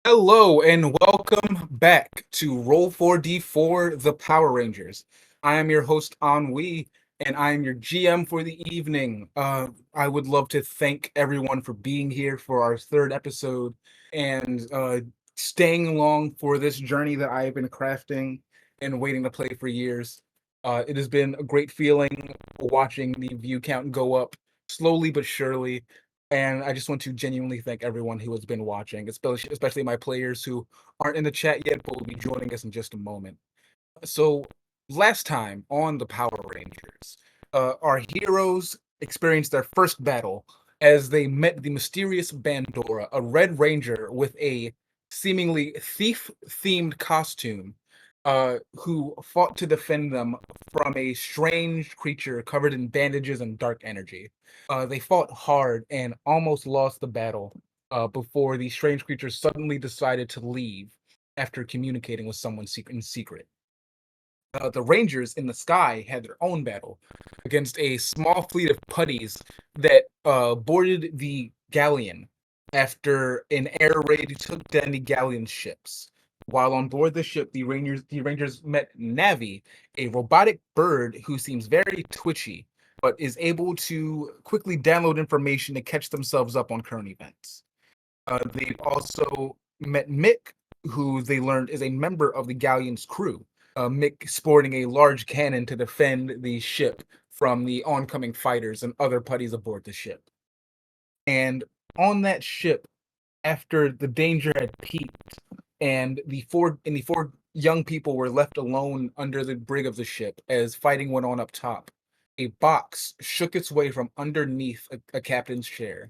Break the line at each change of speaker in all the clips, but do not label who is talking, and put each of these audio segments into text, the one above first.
Hello and welcome back to Roll 4D4 The Power Rangers. I am your host Ennui, and I am your GM for the evening. I would love to thank everyone for being here for our third episode and staying along for this journey that I have been crafting and waiting to play for years. It has been a great feeling watching the view count go up slowly but surely. And I just want to genuinely thank everyone who has been watching, especially my players who aren't in the chat yet, but will be joining us in just a moment. So, last time on the Power Rangers, our heroes experienced their first battle as they met the mysterious Bandora, a Red Ranger with a seemingly thief-themed costume, who fought to defend them from a strange creature covered in bandages and dark energy. They fought hard and almost lost the battle before the strange creature suddenly decided to leave after communicating with someone in secret. The Rangers in the sky had their own battle against a small fleet of putties that boarded the Galleon after an air raid took down the Galleon's ships. While on board the ship, the Rangers met Navi, a robotic bird who seems very twitchy, but is able to quickly download information to catch themselves up on current events. They also met Mick, who they learned is a member of the Galleon's crew. Mick sporting a large cannon to defend the ship from the oncoming fighters and other putties aboard the ship. And on that ship, after the danger had peaked, and the four young people were left alone under the brig of the ship as fighting went on up top, a box shook its way from underneath a captain's chair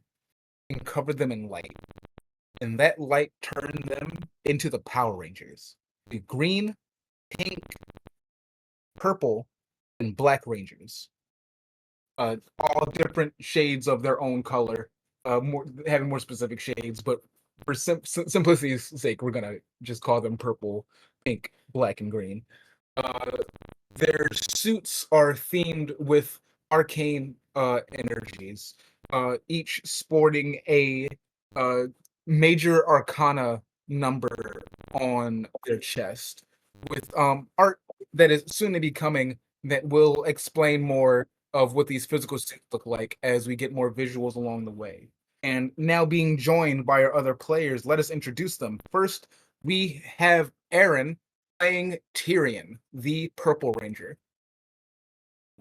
and covered them in light, and that light turned them into the Power Rangers. The green, pink, purple, and black Rangers. All different shades of their own color, more having more specific shades, but for simplicity's sake, we're gonna just call them purple, pink, black, and green. Uh, their suits are themed with arcane energies, each sporting a uh, major arcana number on their chest, with art that is soon to be coming that will explain more of what these physical suits look like as we get more visuals along the way. And now being joined by our other players, let us introduce them. First, we have Aaron playing Tyrion, the Purple Ranger.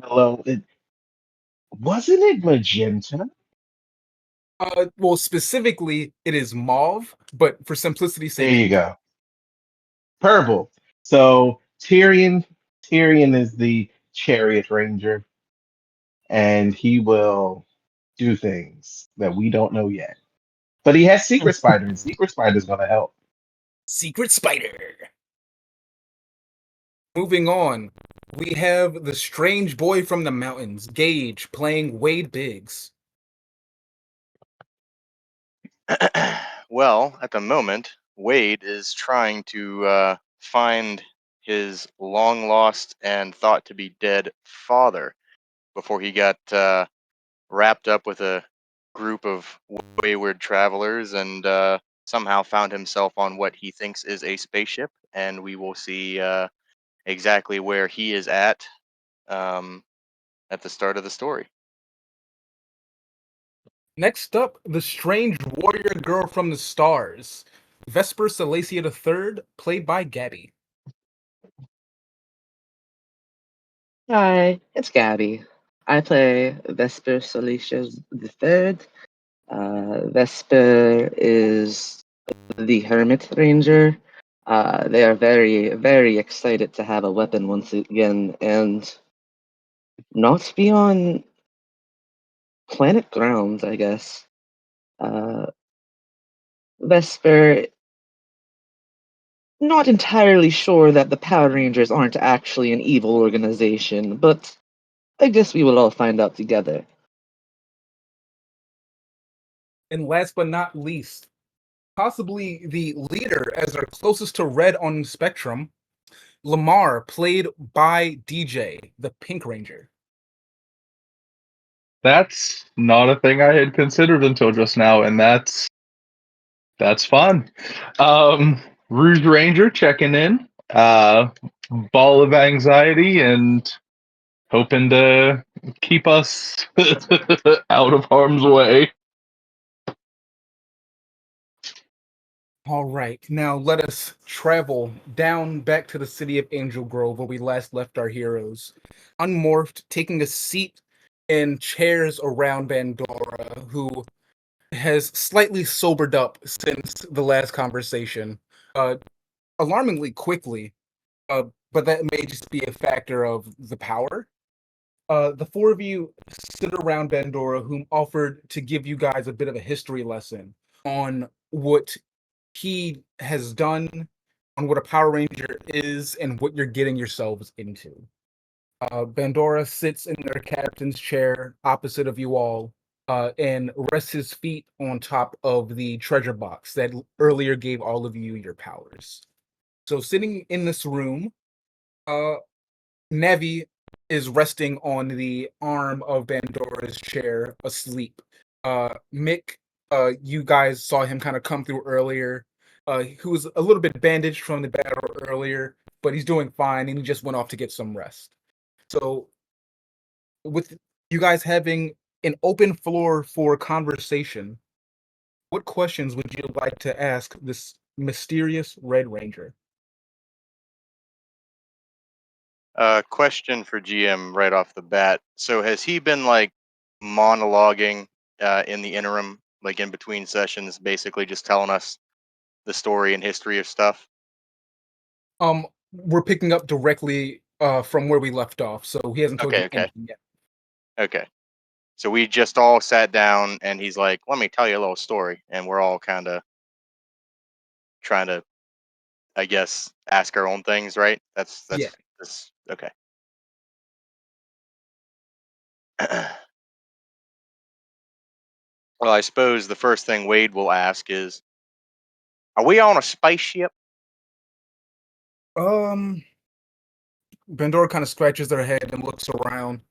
Hello, wasn't it magenta?
Well, specifically, it is mauve, but for simplicity's
There
sake,
you go. Purple. So Tyrion is the chariot ranger, and he will do things that we don't know yet. But he has Secret Spider, and Secret Spider's gonna help.
Secret Spider. Moving on, we have the strange boy from the mountains, Gage, playing Wade Biggs.
Well, at the moment, Wade is trying to find his long lost and thought to be dead father before he got wrapped up with a group of wayward travelers and somehow found himself on what he thinks is a spaceship. And we will see exactly where he is um, at the start of the story.
Next up, the strange warrior girl from the stars, Vesper Salacia III, played by Gabby.
Hi, it's Gabby. I play Vesper Solitius the Third. Vesper is the Hermit Ranger. They are very, very excited to have a weapon once again and not be on planet ground, I guess. Uh, Vesper, not entirely sure that the Power Rangers aren't actually an evil organization, but I guess we will all find out together.
And last but not least, possibly the leader as our closest to red on the spectrum, Lamar, played by DJ, the Pink Ranger.
That's not a thing I had considered until just now, and that's That's fun. Rouge Ranger checking in. Ball of anxiety and hoping to keep us out of harm's way.
All right, now let us travel down back to the city of Angel Grove where we last left our heroes. Unmorphed, taking a seat in chairs around Bandora, who has slightly sobered up since the last conversation, alarmingly quickly, but that may just be a factor of the power. The four of you sit around Bandora, whom offered to give you guys a bit of a history lesson on what he has done, on what a Power Ranger is, and what you're getting yourselves into. Bandora sits in their captain's chair opposite of you all, and rests his feet on top of the treasure box that earlier gave all of you your powers. So, sitting in this room, Navi is resting on the arm of Bandora's chair, asleep. Mick, you guys saw him kind of come through earlier. Who was a little bit bandaged from the battle earlier, but he's doing fine, and he just went off to get some rest. So, with you guys having an open floor for conversation, what questions would you like to ask this mysterious Red Ranger?
Question for GM right off the bat. So has he been like monologuing in the interim, like in between sessions, basically just telling us the story and history of stuff?
We're picking up directly from where we left off, so he hasn't told you
Okay.
anything yet.
Okay. So we just all sat down and he's like, let me tell you a little story. And we're all kind of trying to, I guess, ask our own things, right?
Yeah.
That's okay. Well, I suppose the first thing Wade will ask is, are we on a spaceship?
Um, Bandora kind of scratches their head and looks around.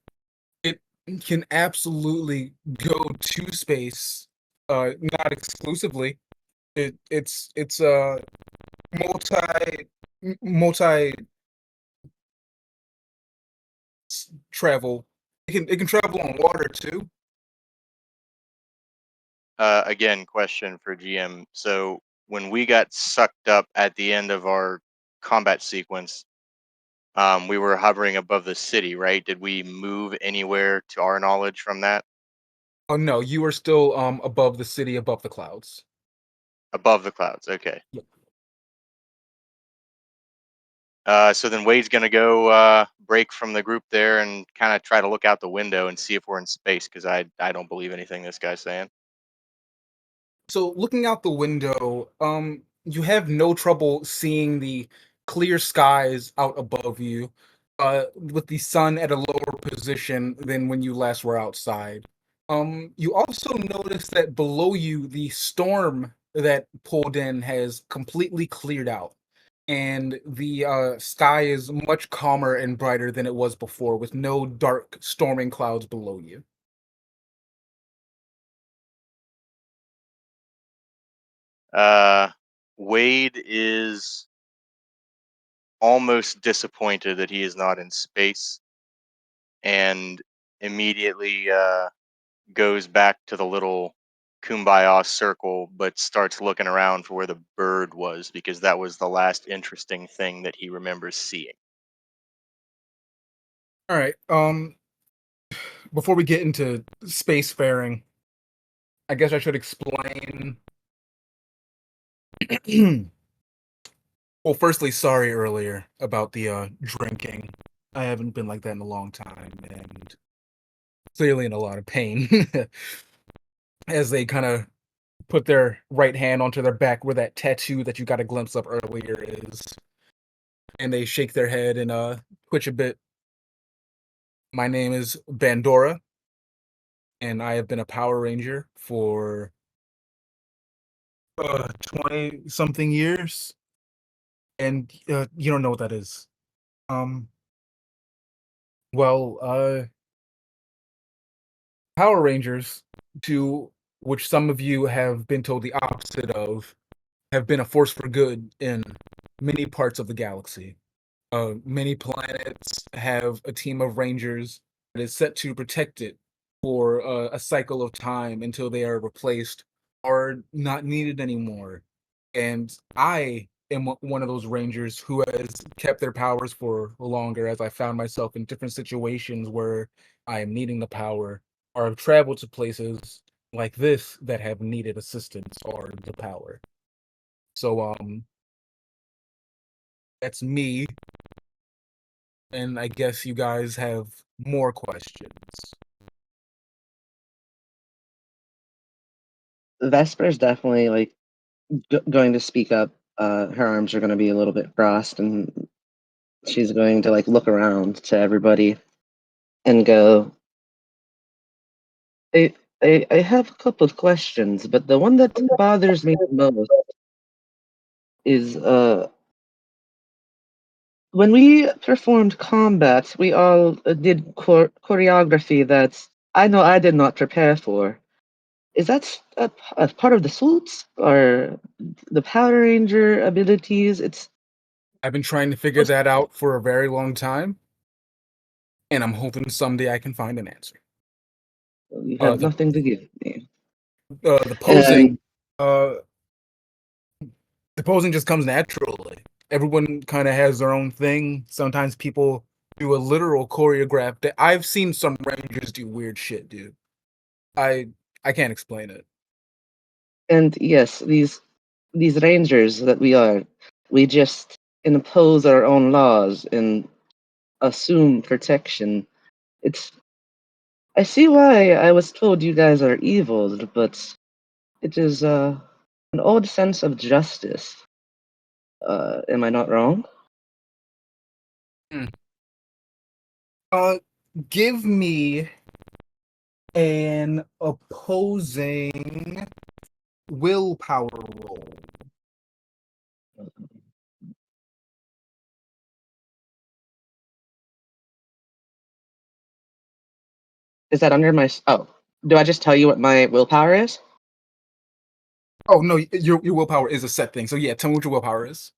It can absolutely go to space, not exclusively. It's multi multi travel. It can travel on water too.
Again, question for GM. So when we got sucked up at the end of our combat sequence, we were hovering above the city, right? Did we move anywhere to our knowledge from that?
Oh no, you are still above the city, above the clouds.
Above the clouds. Okay.
Yep.
So then Wade's gonna go break from the group there and kind of try to look out the window and see if we're in space because I don't believe anything this guy's saying.
So looking out the window, you have no trouble seeing the clear skies out above you, with the sun at a lower position than when you last were outside. You also notice that below you, the storm that pulled in has completely cleared out, and the sky is much calmer and brighter than it was before, with no dark storming clouds below you.
Uh, Wade is almost disappointed that he is not in space and immediately goes back to the little kumbaya circle but starts looking around for where the bird was because that was the last interesting thing that he remembers seeing.
All right. Before we get into spacefaring, I guess I should explain. Well, firstly, sorry earlier about the drinking. I haven't been like that in a long time, and clearly in a lot of pain. As they kind of put their right hand onto their back where that tattoo that you got a glimpse of earlier is, and they shake their head and twitch a bit. My name is Bandora, and I have been a Power Ranger for 20 something years, and you don't know what that is. Um, well, Power Rangers, to which some of you have been told the opposite of, have been a force for good in many parts of the galaxy. Many planets have a team of rangers that is set to protect it for a cycle of time until they are replaced or not needed anymore. And I am one of those rangers who has kept their powers for longer, as I found myself in different situations where I am needing the power, or have traveled to places like this that have needed assistance or the power. So that's me, and I guess you guys have more questions.
Vesper's definitely like going to speak up. Her arms are going to be a little bit crossed, and she's going to like look around to everybody and go, I have a couple of questions, but the one that bothers me the most is when we performed combat, we all did choreography that I know I did not prepare for. Is that a part of the suits or the Power Ranger abilities? It's
I've been trying to figure that out for a very long time, and I'm hoping someday I can find an answer.
you
Uh,
have
the
nothing to give me.
the
And
posing, uh, the posing just comes naturally. Everyone kind of has their own thing. Sometimes people do a literal choreograph. That I've seen some rangers do weird shit, dude. I I can't explain it.
and yes, these rangers that we are, we just impose our own laws and assume protection. It's I see why I was told you guys are evil, but it is an old sense of justice. Am I not wrong?
Hmm. Give me an opposing willpower roll.
Is that under my? Oh, do I just tell you what my willpower is?
Oh no, your willpower is a set thing. So yeah, tell me what your willpower is.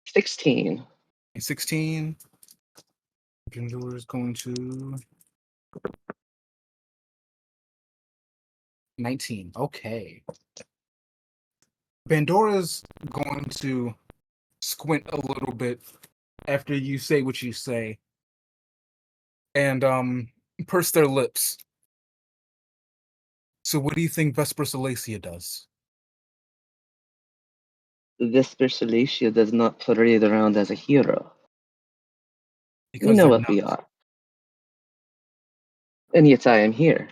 16.
16. Bandora is going to 19. Okay. Bandora's going to squint a little bit after you say what you say, and purse their lips. So what do you think Vesper Salacia does?
Vesper Salacia does not parade around as a hero. You
Because
know
they're
what
not.
we are. And yet I am here.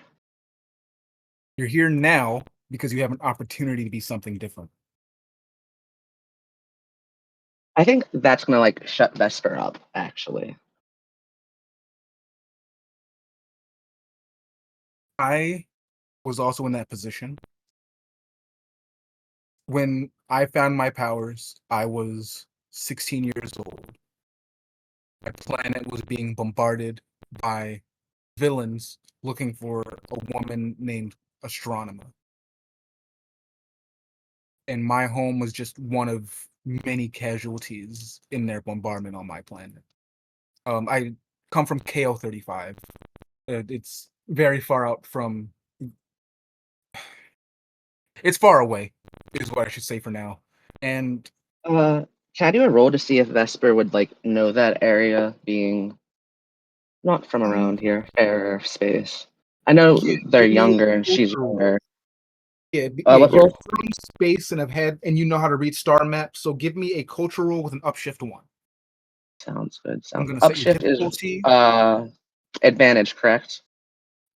You're here now because you have an opportunity to be something different.
I think that's gonna like shut Vesper up, actually.
I was also in that position. When I found my powers, I was 16 years old. My planet was being bombarded by villains looking for a woman named Astronomer. And my home was just one of many casualties in their bombardment on my planet. I come from KO35. It's very far out from. It's far away, is what I should say for now. And
Uh, can I do a roll to see if Vesper would like know that area, being not from around here, fair space? I know
yeah,
they're
give me
younger and
a
she's
culture roll.
younger.
Yeah,
What
you're
roll?
from space and have had, and you know how to read star maps. So give me a culture roll with an upshift 1.
Sounds good.
I'm
Sounds
gonna set your
upshift is
difficulty.
advantage, correct?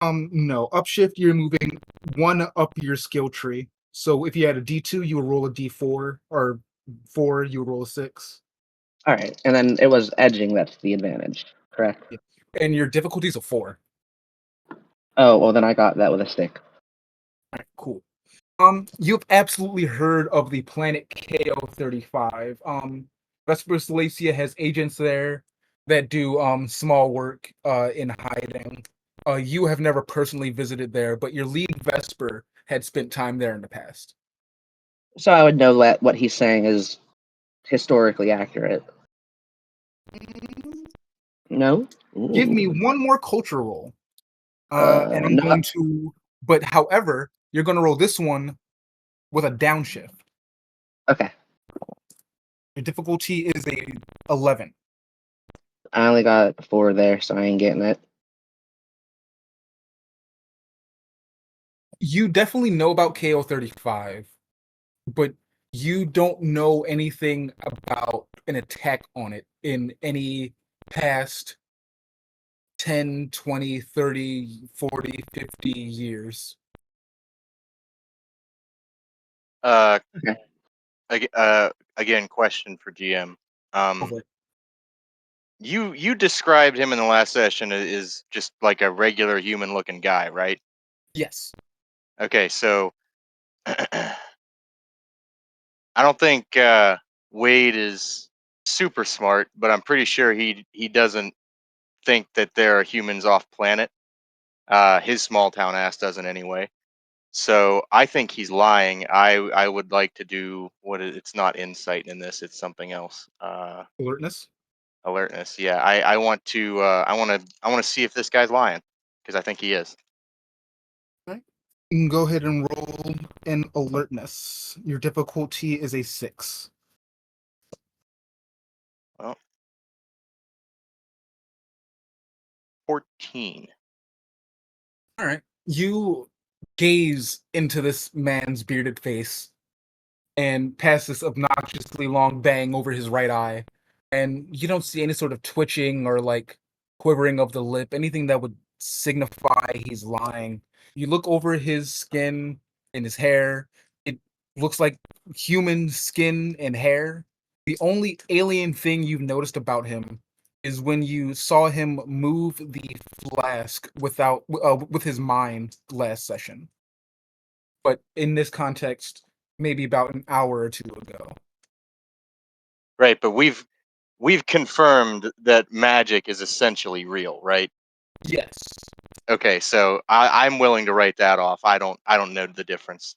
No, upshift. You're moving 1 up your skill tree. So if you had a D2, you would roll a D4, or 4, you would roll a 6.
All right, and then it was edging that's the advantage, correct?
Yeah. And your difficulty is a 4.
Oh, well then I got that with a stick.
All right, cool. You've absolutely heard of the planet KO35. Vesper Salacia has agents there that do small work in hiding. You have never personally visited there, but your lead Vesper had spent time there in the past.
So I would know that what he's saying is historically accurate. No?
Give me
Ooh.
one more culture roll. And I'm
No.
going to, but however, you're going to roll this one with a downshift.
Okay.
Your difficulty is a 11.
I only got 4 there, so I ain't getting it.
You definitely know about KO-35, but you don't know anything about an attack on it in any past 10, 20, 30, 40, 50 years.
Uh,
Okay.
again, question for GM.
Okay.
You described him in the last session as just like a regular human looking guy, right?
Yes.
Okay, so I don't think Wade is super smart, but I'm pretty sure he doesn't think that there are humans off planet. His small town ass doesn't anyway. So I think he's lying. I would like to do it's not insight in this. It's something else.
Alertness.
Alertness. Yeah. I want to. I want to see if this guy's lying because I think he is.
Right. You can go ahead and roll an alertness. Your difficulty is a 6.
Well, 14.
All right. You gaze into this man's bearded face and pass this obnoxiously long bang over his right eye, and you don't see any sort of twitching or like quivering of the lip, anything that would signify he's lying. You look over his skin and his hair. It looks like human skin and hair. The only alien thing you've noticed about him is when you saw him move the flask with his mind last session. But in this context, maybe about an hour or two ago.
Right, but we've confirmed that magic is essentially real, right?
Yes.
Okay, so I'm willing to write that off. I don't know the difference.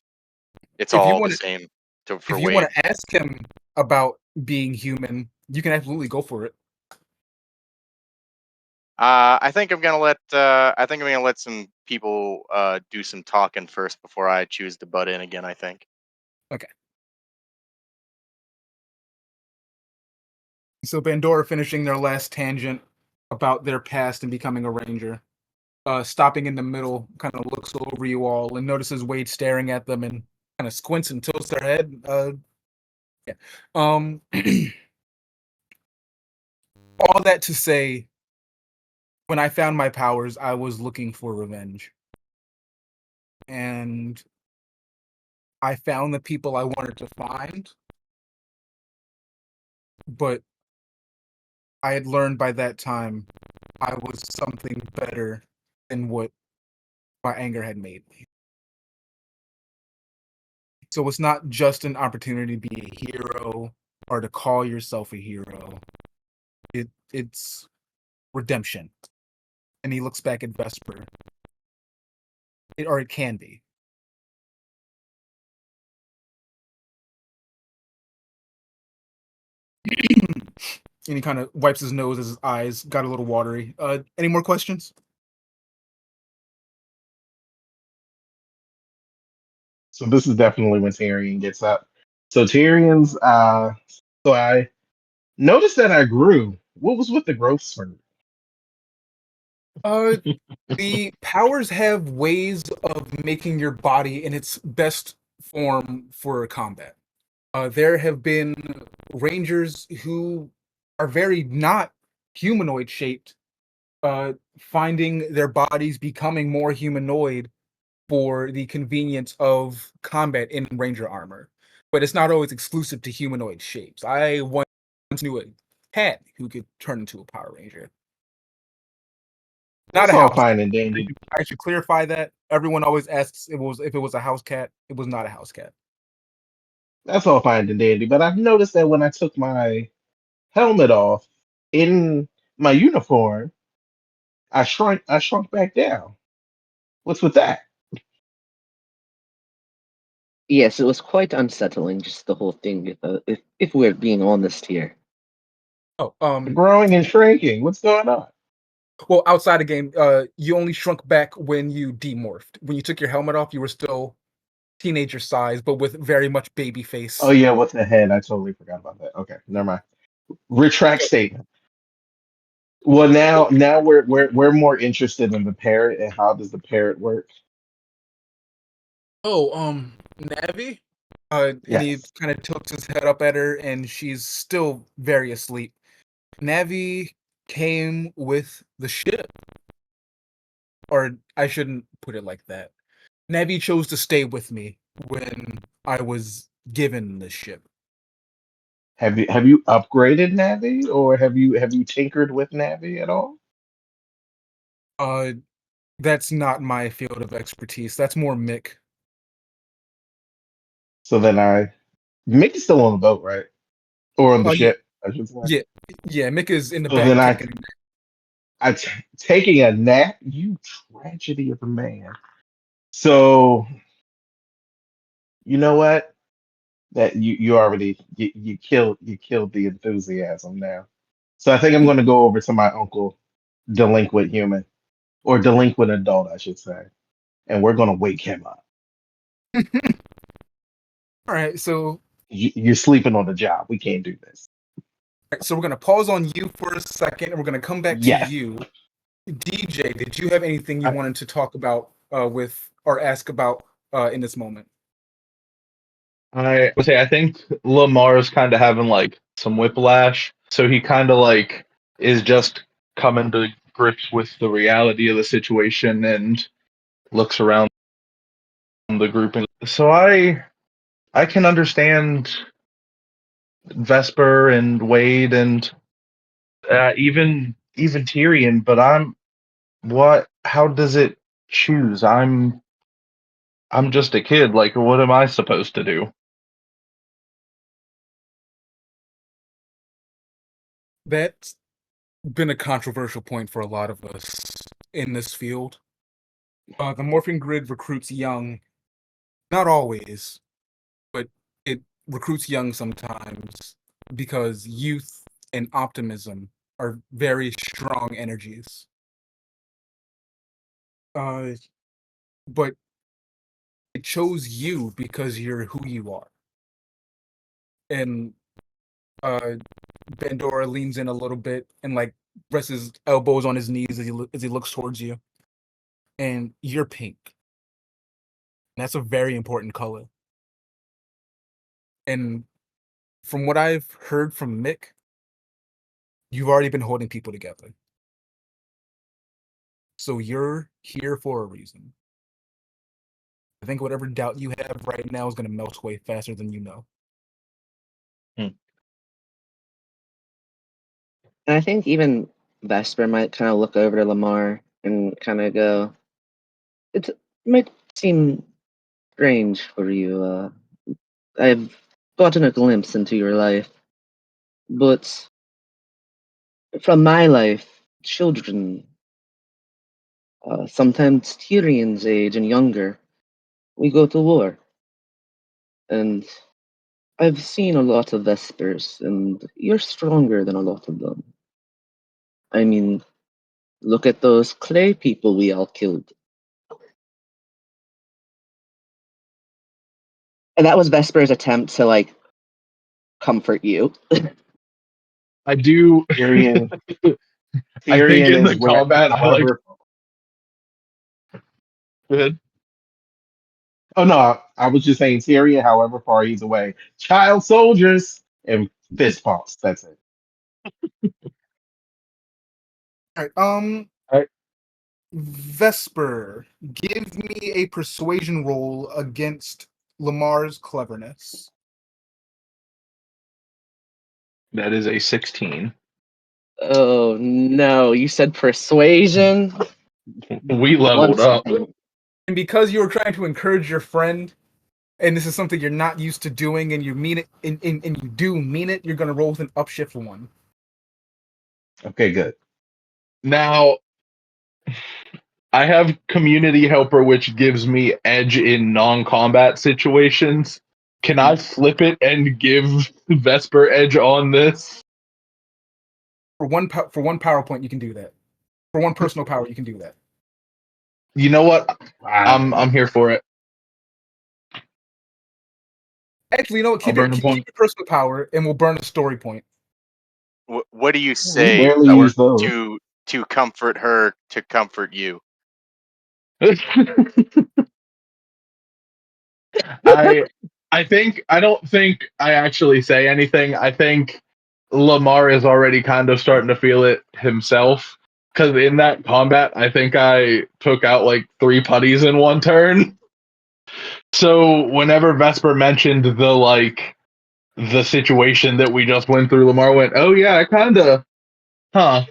It's
If you
all the
want to,
same for
if you want
Wade.
to ask him about being human, you can absolutely go for it.
I think I'm gonna let some people do some talking first before I choose to butt in again. I think.
Okay. So Bandora finishing their last tangent about their past and becoming a ranger. Stopping in the middle, kind of looks over you all and notices Wade staring at them and kind of squints and tilts their head. Yeah. Um, all that to say, when I found my powers, I was looking for revenge. And I found the people I wanted to find, but I had learned by that time I was something better than what my anger had made me. So it's not just an opportunity to be a hero or to call yourself a hero. It's redemption. And he looks back at Vesper. Or it can be. And he kind of wipes his nose as his eyes got a little watery. Any more questions?
So this is definitely when Tyrion gets up. So Tyrion's so I noticed that I grew. What was with the growth spurt?
Uh, the powers have ways of making your body in its best form for combat. There have been rangers who are very not humanoid shaped, finding their bodies becoming more humanoid for the convenience of combat in ranger armor. But it's not always exclusive to humanoid shapes. I once knew a cat who could turn into a Power Ranger. Not
That's
a
all
house cat.
fine and dandy.
I should clarify that. Everyone always asks if it was a house cat. It was not a house cat.
That's all fine and dandy. But I've noticed that when I took my helmet off in my uniform, I shrunk back down. What's with that?
Yes, it was quite unsettling, just the whole thing. If we're being honest here.
Oh,
Growing and shrinking. What's going on?
well, outside the game, you only shrunk back when you demorphed. When you took your helmet off, you were still teenager size, but with very much baby face.
Oh yeah, what's the head? I totally forgot about that. Okay, never mind. Retract statement. Well, now we're more interested in the parrot and how does the parrot work?
Oh, Navi? And he
Yes.
kind of tilts his head up at her, and she's still very asleep. Navi came with the ship. Or I shouldn't put it like that. Navi chose to stay with me when I was given the ship.
Have you upgraded Navi or have you tinkered with Navi at all?
Uh, that's not my field of expertise. That's more Mick.
So then Mick is still on the boat, right? Or on the
Yeah,
ship, I should say.
yeah, yeah. Mick is in the
So then
back taking.
taking a nap, you tragedy of a man. So you know what? That you already you killed the enthusiasm now. So I think I'm going to go over to my uncle, delinquent human or delinquent adult, I should say, and we're going to wake him up.
All right, so
You're sleeping on the job. We can't do this.
we're gonna pause on you for a second, and we're gonna come back to
Yes.
you, DJ. Did you have anything you
I,
wanted to talk about with or ask about in this moment?
I would say I think Lamar's kind of having like some whiplash, so he kind of like is just coming to grips with the reality of the situation and looks around the group. And so I can understand Vesper and Wade and even Tyrion, but what? How does it choose? I'm just a kid. Like, what am I supposed to do?
That's been a controversial point for a lot of us in this field. The morphing grid recruits young, not always, but it recruits young sometimes because youth and optimism are very strong energies. Uh, but it chose you because you're who you are. And uh, Bandora leans in a little bit and like rests his elbows on his knees as he looks towards you. And you're pink. And that's a very important color. And from what I've heard from Mick, you've already been holding people together. So you're here for a reason. I think whatever doubt you have right now is going to melt away faster than you know.
And I think even Vesper might kind of look over to Lamar and kind of go, it might seem strange for you. I've gotten a glimpse into your life, but from my life, children, sometimes Tyrion's age and younger, we go to war. And I've seen a lot of Vespers, and you're stronger than a lot of them. I mean, look at those clay people we all killed. And that was Vesper's attempt to like comfort you.
I do.
Tyrion
I think
Tyrion
in
is
the
where,
combat, I like.
however.
Good.
Oh no, I was just saying Tyrion, however far he's away. Child soldiers and fist bumps. That's it.
All right.
I,
Vesper, give me a persuasion roll against Lamar's cleverness.
that is a 16.
Oh no, you said persuasion?
We
One
leveled up.
second.
And because you were trying to encourage your friend, and this is something you're not used to doing, and you mean it, and you do mean it, you're going to roll with an upshift 1.
Okay, good.
Now, I have community helper, which gives me edge in non-combat situations. Can I flip it and give Vesper edge on this?
For one PowerPoint, you can do that. For one personal power, you can do that.
You know what?
Wow.
I'm here for it.
Actually, you know what?
I'll burn a point.
Keep your personal power, and we'll burn a story point.
What do you
We
say
barely use those.
to comfort her to comfort you?
I don't think I actually say anything. I think Lamar is already kind of starting to feel it himself. Because in that combat, I think I took out like 3 putties in one turn. So whenever Vesper mentioned the situation that we just went through, Lamar went, "Oh yeah, I kinda, huh."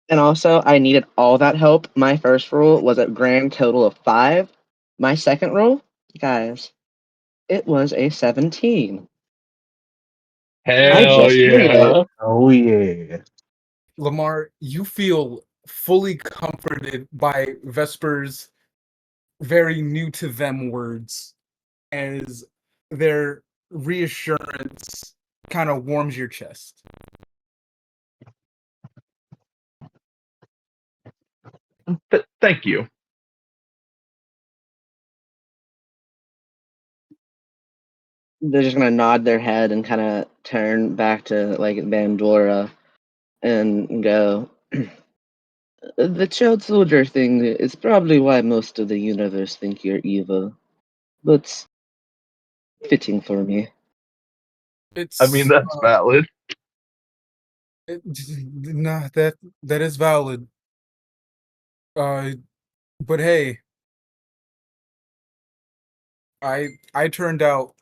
And also, I needed all that help. My first roll was a grand total of 5. My second roll, guys, it was a 17. I
Hell
just made it.
yeah.
Oh yeah.
Lamar, you feel fully comforted by Vesper's very new to them words as their reassurance kind of warms your chest.
Thank you.
They're just gonna nod their head and kind of turn back to like Bandora and go. The child soldier thing is probably why most of the universe think you're evil, but fitting for me.
I mean,
It's
that's valid.
nah, that is valid. Uh, but hey, I turned out.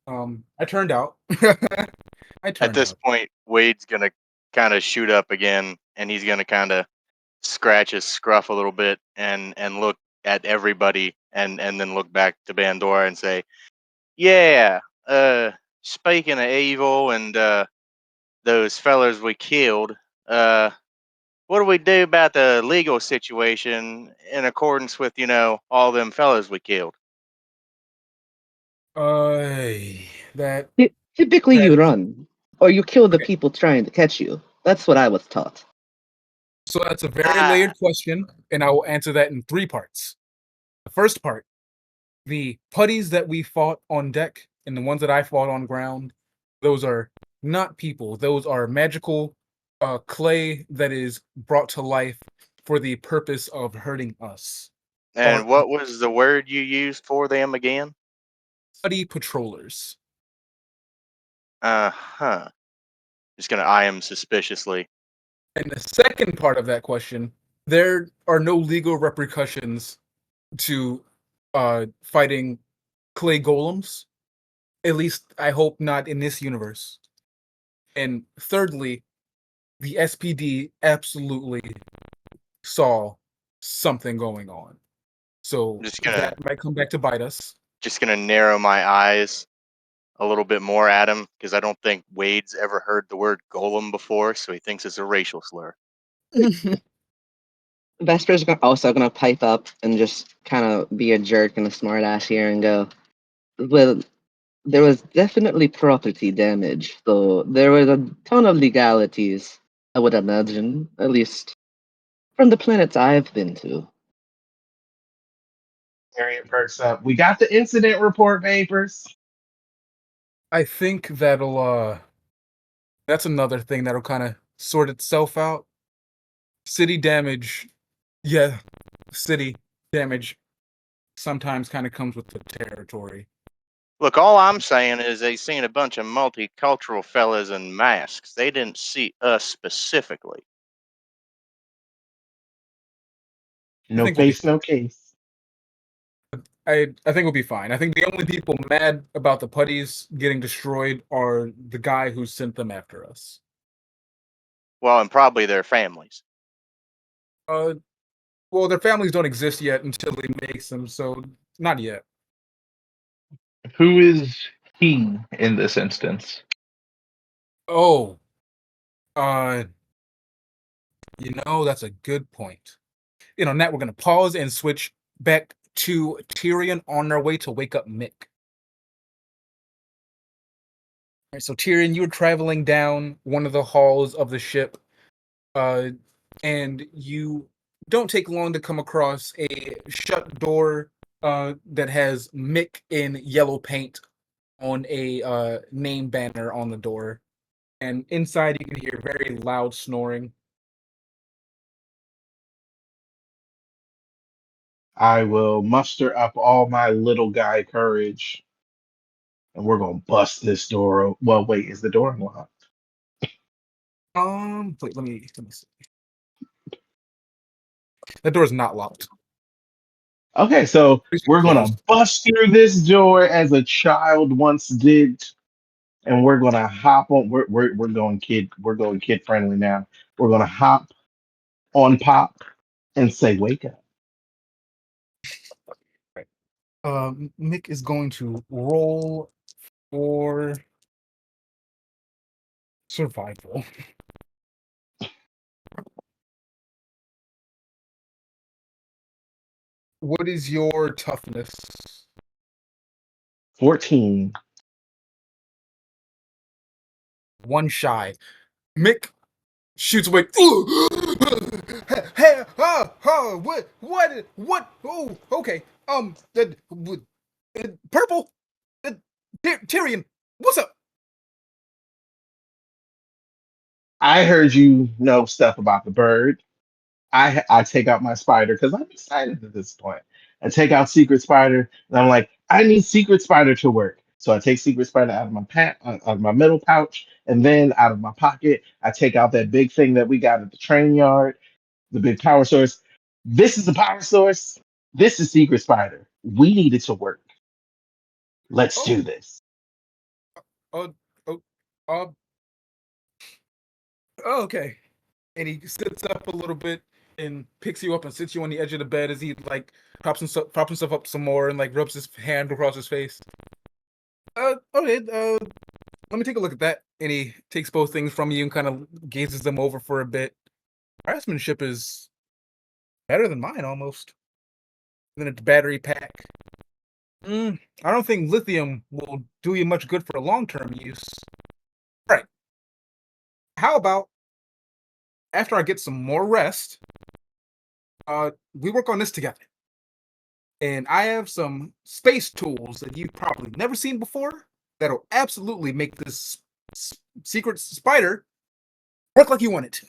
I turned out. I
At
turned
this
out.
point, Wade's gonna kind of shoot up again, and he's gonna kind of scratch his scruff a little bit and look at everybody, and then look back to Bandora and say, "Yeah, speaking of evil and those fellers we killed, what do we do about the legal situation in accordance with all them fellas we killed?"
That
Typically,
that
you
is
run, or you kill the
okay.
people trying to catch you. That's what I was taught.
So that's a very
Ah,
layered question, and I will answer that in 3 parts. The first part, the putties that we fought on deck and the ones that I fought on ground, those are not people. Those are magical clay that is brought to life for the purpose of hurting us. Are
and what was the word you used for them again?
putty patrollers.
Uh-huh. Just gonna eye him suspiciously.
And the second part of that question, there are no legal repercussions to fighting clay golems. At least I hope not in this universe. And thirdly, the SPD absolutely saw something going on. So
Just gonna
that might come back to bite us.
just gonna narrow my eyes a little bit more at him because I don't think Wade's ever heard the word golem before, so he thinks it's a racial slur.
Vesper's also gonna pipe up and just kind of be a jerk and a smartass here and go, well, there was definitely property damage, though there was a ton of legalities, I would imagine, at least from the planets I've been to.
Harriet perks up. We got the incident report papers.
I think that's another thing that'll kind of sort itself out. City damage, yeah, city damage sometimes kind of comes with the territory.
Look, all I'm saying is they seen a bunch of multicultural fellas in masks. They didn't see us specifically.
I
No
think we'll be
face, no case.
I think we'll be fine. I think the only people mad about the putties getting destroyed are the guy who sent them after us.
Well, and probably their families.
Uh, well, their families don't exist yet until he makes them, so not yet.
Who is he in this instance?
Oh, uh, That's a good point. Now we're gonna pause and switch back to Tyrion on their way to wake up Mick. All right, so Tyrion, you were traveling down one of the halls of the ship, and you don't take long to come across a shut door that has Mick in yellow paint on a name banner on the door. And inside you can hear very loud snoring.
I will muster up all my little guy courage, and we're gonna bust this door. Well, wait, is the door unlocked?
Wait, let me see. That door is not locked.
Okay, so
It's
we're gonna
closed.
bust through this door as a child once did, and we're gonna hop on. We're going kid. We're going kid friendly now. We're gonna hop on Pop and say, "Wake up."
Right. Mick is going to roll for survival. What is your toughness?
14.
One shy. Mick shoots away. Hey, what? Oh, okay. Purple. Tyrion, what's up?
I heard you know stuff about the bird. I take out my spider because I'm excited at this point. I take out Secret Spider and I'm like, I need Secret Spider to work. So I take Secret Spider out of my out of my middle pouch, and then out of my pocket, I take out that big thing that we got at the train yard, the big power source. This is the power source. This is Secret Spider. We need it to work. Let's do
Oh,
this.
uh, oh, uh, oh, okay. And he sits up a little bit and picks you up and sits you on the edge of the bed as he like props himself up some more and like rubs his hand across his face. Okay, let me take a look at that. And he takes both things from you and kind of gazes them over for a bit. Craftsmanship is better than mine almost. And then it's battery pack. I don't think lithium will do you much good for long-term use. Right. How about after I get some more rest, we work on this together. And I have some space tools that you've probably never seen before that'll absolutely make this secret spider work like you want it to.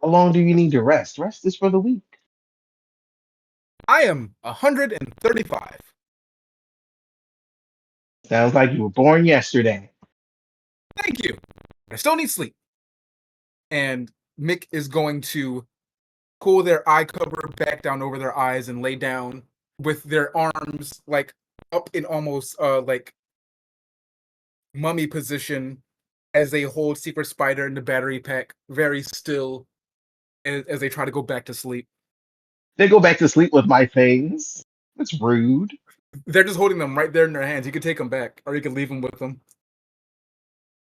How long do you need to rest? Rest is for the weak.
I am 135.
Sounds like you were born yesterday.
Thank you. I still need sleep. And Mick is going to pull their eye cover back down over their eyes and lay down with their arms like up in almost like mummy position as they hold Secret Spider in the battery pack very still as they try to go back to sleep.
They go back to sleep with my things. That's rude.
They're just holding them right there in their hands. You could take them back, or you could leave them with them.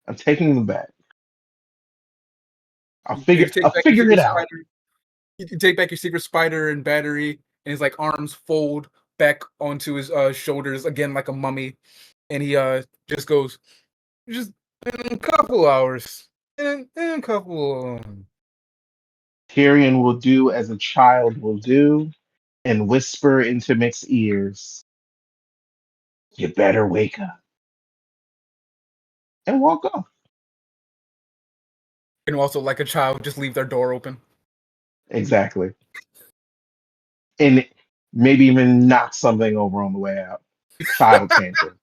I'm taking them back. I'll
You
figure
take
I'll
back your
figure it
Secret
out.
Spider. You take back your Secret Spider and battery, and his like arms fold back onto his shoulders again like a mummy, and he just goes, just in a couple hours, in a couple.
Tyrion will do as a child will do and whisper into Mick's ears, "You better wake up," and walk off.
And also, like a child, just leave their door open.
Exactly. And maybe even knock something over on the way out. Child tantrum.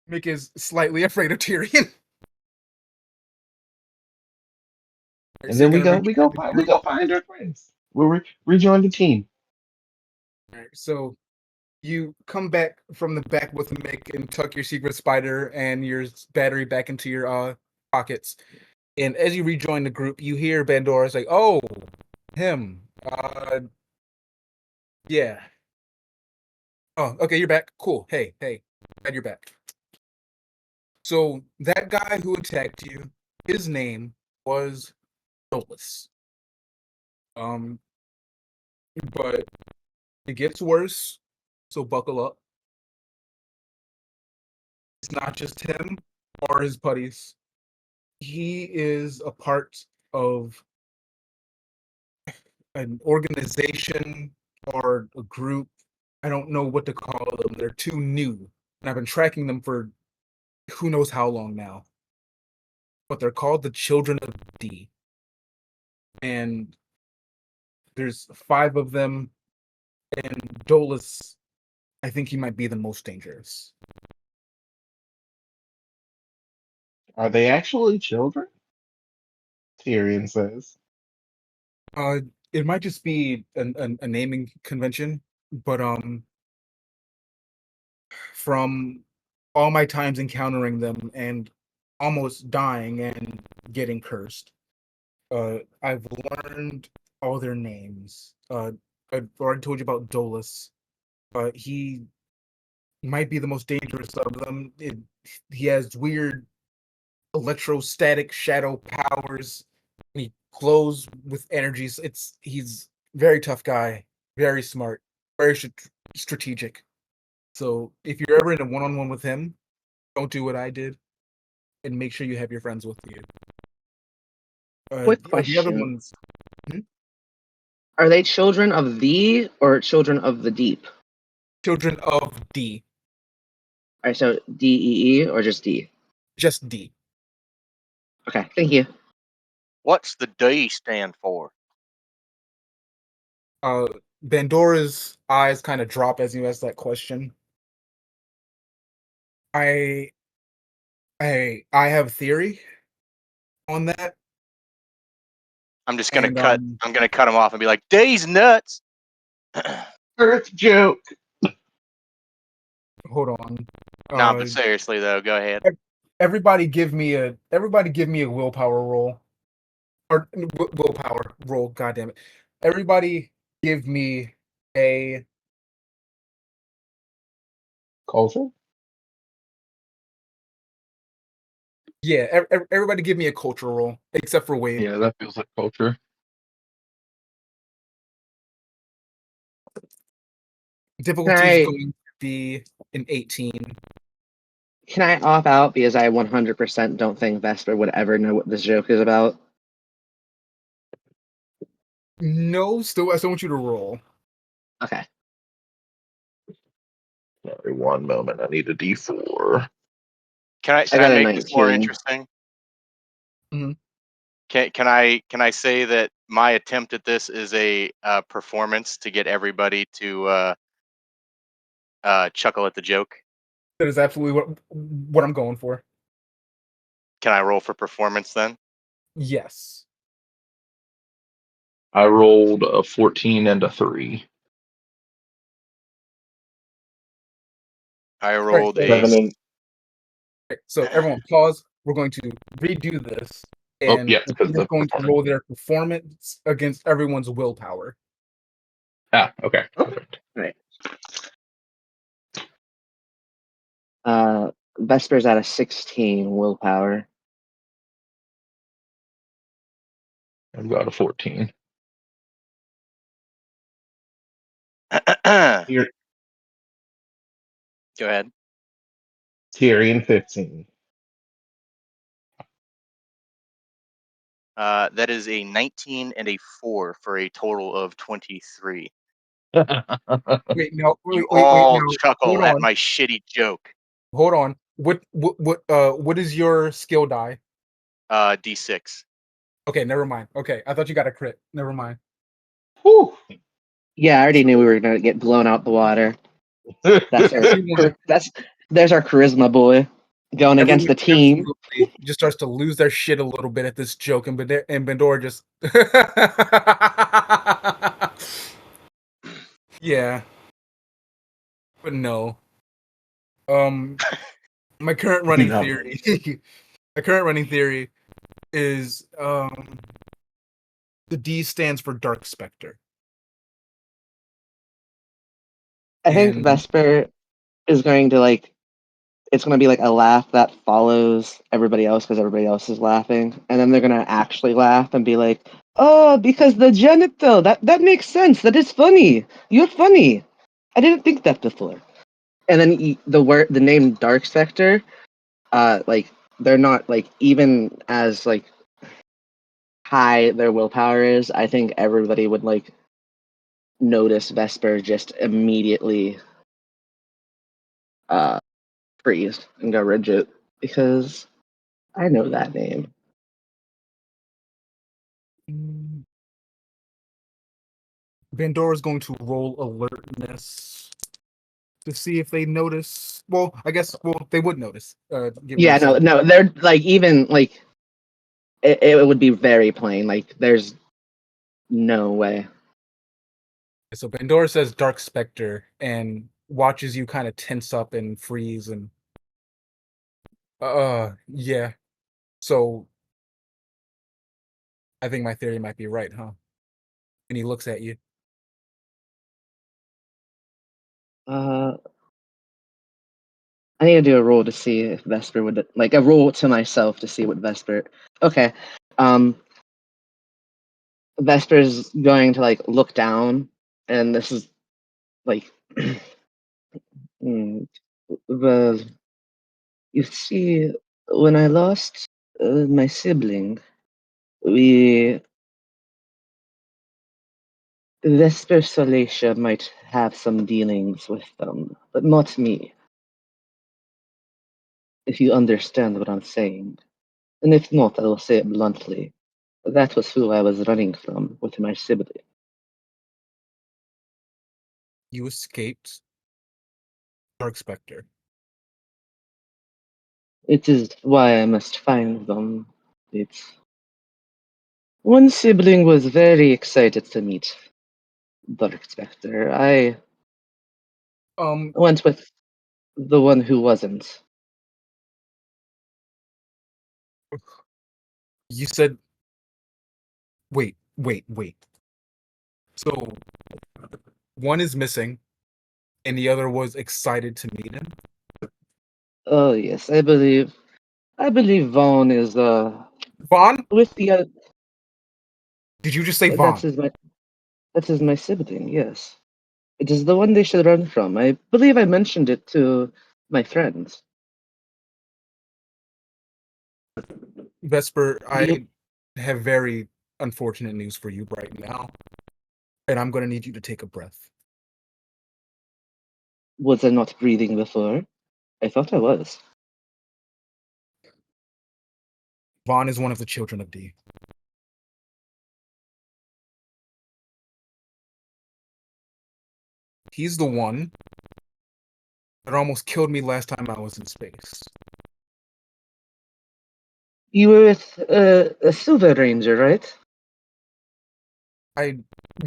Mick is slightly afraid of Tyrion.
And
So you're
then we
gonna
go
rejoin
we go
the
find we
group.
go find our friends. We'll rejoin the team.
All right, so you come back from the back with Mick and tuck your Secret Spider and your battery back into your pockets. And as you rejoin the group, you hear Bandora say, "Oh, him. Yeah. Oh, okay, you're back. Cool. Hey, glad you're back." So that guy who attacked you his name was Dolus. But it gets worse, so buckle up. It's not just him or his buddies. He is a part of an organization or a group. I don't know what to call them. They're too new. And I've been tracking them for who knows how long now. But they're called the Children of D. And there's 5 of them. And Dolus, I think he might be the most dangerous.
Are they actually children? Tyrion says.
Uh, it might just be a naming convention, but from all my times encountering them and almost dying and getting cursed, I've learned all their names. I've already told you about Dolus. He might be the most dangerous of them. He has weird electrostatic shadow powers. He glows with energies. He's very tough guy, very smart, very strategic. So if you're ever in a one-on-one with him, don't do what I did, and make sure you have your friends with you.
Quick
The other
question.
ones,
Are they children of thee or children of the deep?
children of D,
Alright, so DEE or just D?
just D.
Okay, thank you.
What's the D stand for?
Bandora's eyes kind of drop as you ask that question. I I have a theory on that,
I'm just gonna
and
cut. I'm gonna cut him off and be like, "D's nuts."
Earth joke.
hold on.
No, but seriously though, go ahead.
Everybody give me a willpower roll. Or willpower roll, god damn it. Everybody give me a
Culture?
everybody give me a culture roll, except for Wade.
Yeah, that feels like culture.
Difficulty is going to be an 18.
Can I opt out because I 100% don't think Vesper would ever know what this joke is about?
No, I still want you to roll.
Okay.
Sorry, one moment. I need a D4.
Can
I
I
got a
make this more
19.
interesting?
Mhm.
Can I say that my attempt at this is a performance to get everybody to chuckle at the joke?
That is absolutely what I'm going for.
Can I roll for performance then?
Yes.
I rolled a 14 and a 3.
I rolled a.
7 and
So everyone pause. We're going to redo this,
Oh,
and
yeah, because
we're
the
going to
performance.
roll their performance against everyone's willpower.
Ah, okay. Perfect.
Right. Vesper's at a 16 willpower.
I've got a 14.
Go
Tyr-
ahead.
Tyrion 15.
That is a 19 and a 4 for a total of 23.
Wait, no,
You
wait,
all
no.
chuckle
Hold
at
on,
my shitty joke.
hold on. What is your skill die?
D6.
Okay, never mind. Okay, I thought you got a crit. Never mind.
Whew.
Yeah, I already knew we were gonna get blown out the water. That's our
Everyone,
there's our charisma boy going against the team.
absolutely just starts to lose their shit a little bit at this joke, and Bandora just yeah, but no. My current running
No.
theory, my current running theory is the D stands for Dark Spectre.
I think
And
Vesper is going to like it's gonna be like a laugh that follows everybody else because everybody else is laughing, and then they're gonna actually laugh and be like, "Oh, because the genital. That makes sense. That is funny. You're funny. I didn't think that before." And then the name Dark Spectre, like they're not like even as like high their willpower is. I think everybody would like notice Vesper just immediately uh freeze and go rigid because I know that name.
Bandora's going to roll alertness to see if they notice. Well, I guess they would notice. Give me a
Yeah, no,
second.
no, they're like even like it would be very plain. Like there's no way.
So Bandora says Dark Spectre and watches you kind of tense up and freeze and yeah. So I think my theory might be right, huh? And he looks at you.
Uh, I need to do a roll to see if Vesper would like a roll to myself to see what Vesper. Okay, um, Vesper's going to like look down, and this is like, hmm, well, you see, when I lost my sibling, we Vesper Solacia might have some dealings with them, but not me. If you understand what I'm saying. And if not, I will say it bluntly. That was who I was running from with my sibling.
You escaped Dark Spectre.
It is why I must find them. It's one sibling was very excited to meet Dark Spectre. I
Um,
went with the one who wasn't.
you said wait. So one is missing and the other was excited to meet him.
Oh yes, I believe Vaughn is
Vaughn?
with the
Did you just say
that's
Vaughn?
my sibling, yes. It is the one they should run from. I believe I mentioned it to my friends.
Vesper,
You
I have very unfortunate news for you right now. And I'm gonna need you to take a breath.
Was I not breathing before? I thought I was.
Vaughn is one of the children of D. He's the one that almost killed me last time I was in space.
You were with a Silver Ranger, right?
I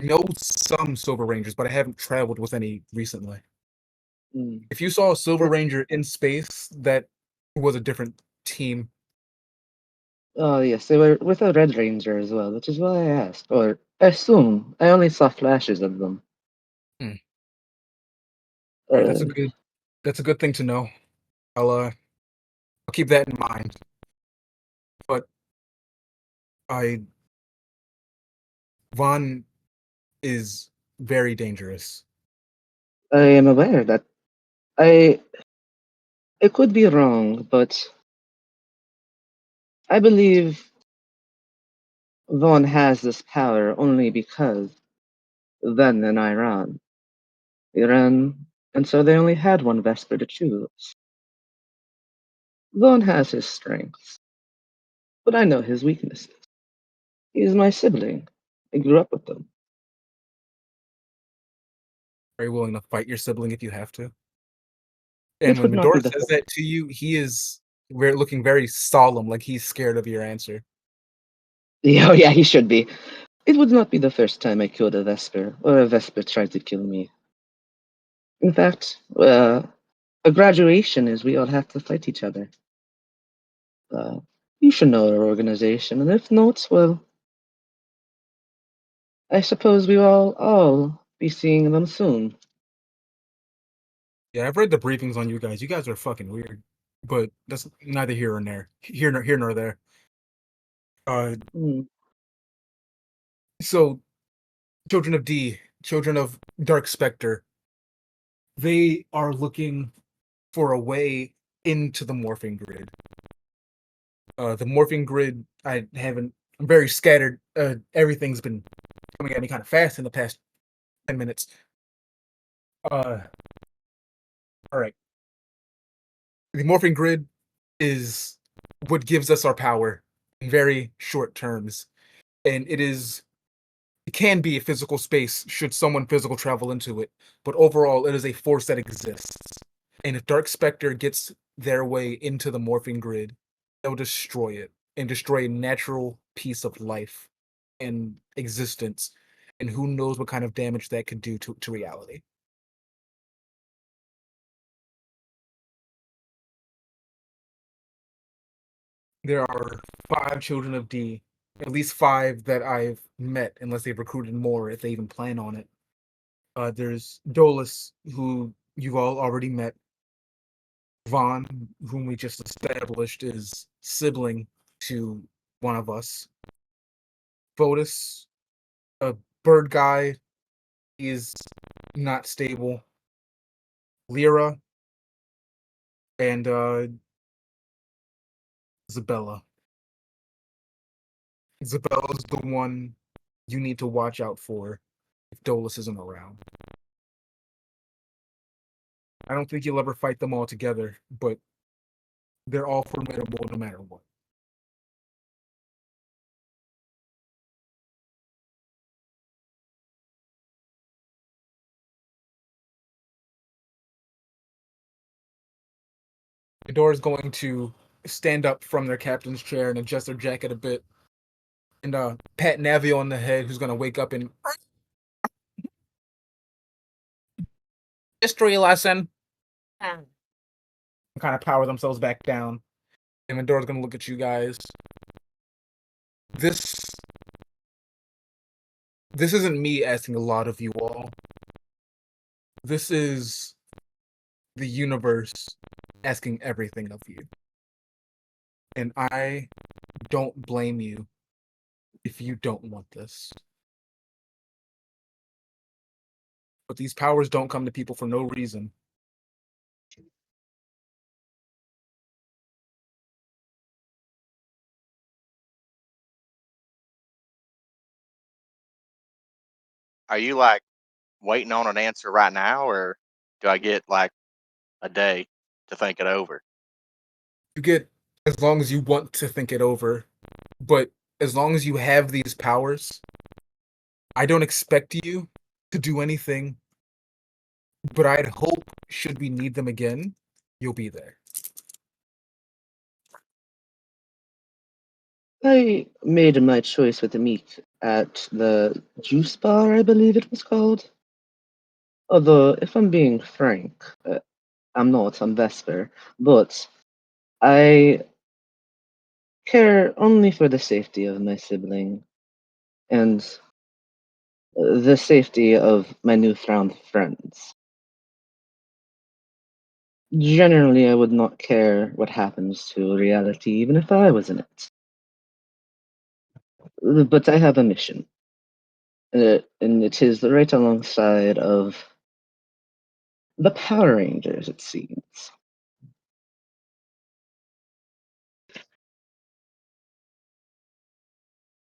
know some Silver Rangers, but I haven't traveled with any recently.
Hmm.
If you saw a Silver Ranger in space, that was a different team.
Oh yes, they were with a Red Ranger as well, which is why I asked. Or assume. I only saw flashes of them.
Hmm. All right,
Uh,
that's a good thing to know. I'll keep that in mind. But I Vaughn is very dangerous.
I am aware that I it could be wrong, but I believe Vaughn has this power only because then in Iran. Iran, and so they only had one Vesper to choose. Vaughn has his strengths, but I know his weaknesses. He's my sibling. I grew up with them.
Are you willing to fight your sibling if you have to? And
It
when
would not be
Medora
the
says that to you, he is looking very solemn, like he's scared of your answer.
Yeah, oh yeah, he should be. It would not be the first time I killed a Vesper, or a Vesper tried to kill me. In fact, a graduation is we all have to fight each other. Uh, you should know our organization, and if not, well, I suppose we will all be seeing them soon.
Yeah, I've read the briefings on you guys. You guys are fucking weird. but that's neither here nor there. Here nor there.
Hmm.
So Children of D, Children of Dark Spectre, they are looking for a way into the morphing grid. The morphing grid, I haven't. I'm very scattered. Everything's been coming at me kind of fast in the past 10 minutes. All right. The morphing grid is what gives us our power in very short terms, and it can be a physical space should someone physical travel into it, but overall, it is a force that exists. And if Dark Spectre gets their way into the morphing grid, they'll destroy it and destroy a natural piece of life and existence. And who knows what kind of damage that could do to reality. There are 5 children of D, at least 5 that I've met, unless they've recruited more, if they even plan on it. There's Dolus, who you've all already met. Vaughn, whom we just established is sibling to one of us. Fotis, a bird guy, he is not stable. Lyra, and Isabella. Isabella's the one you need to watch out for if Dolus isn't around. I don't think you'll ever fight them all together, but they're all formidable no matter what. Bandora's going to stand up from their captain's chair and adjust their jacket a bit, and pat Navi on the head, who's going to wake up and history lesson. And kind of power themselves back down. And Bandora's going to look at you guys. This isn't me asking a lot of you all. This is the universe asking everything of you. And I don't blame you if you don't want this. But these powers don't come to people for no reason.
Are you like waiting on an answer right now, or do I get like a day to think it over?
You get as long as you want to think it over, but as long as you have these powers, I don't expect you to do anything, but I'd hope, should we need them again, you'll be there.
I made my choice with the meat at the juice bar, I believe it was called. Although, if I'm being frank, I'm not, I'm Vesper, but I care only for the safety of my sibling and the safety of my newfound friends. Generally, I would not care what happens to reality, even if I was in it. But I have a mission, and it is right alongside of the Power Rangers, it seems.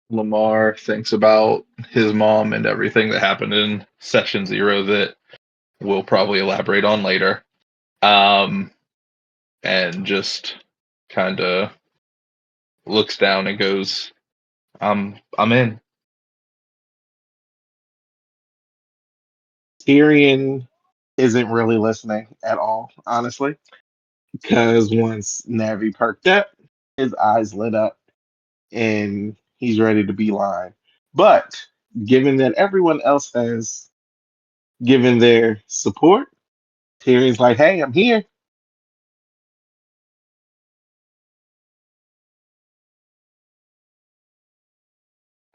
Lamar thinks about his mom and everything that happened in Session Zero that we'll probably elaborate on later. And just kind of looks down and goes, I'm in."
Tyrion isn't really listening at all, honestly, because once Navi perked up, his eyes lit up and he's ready to beeline. But given that everyone else has given their support, Tyrion's like, hey, I'm here.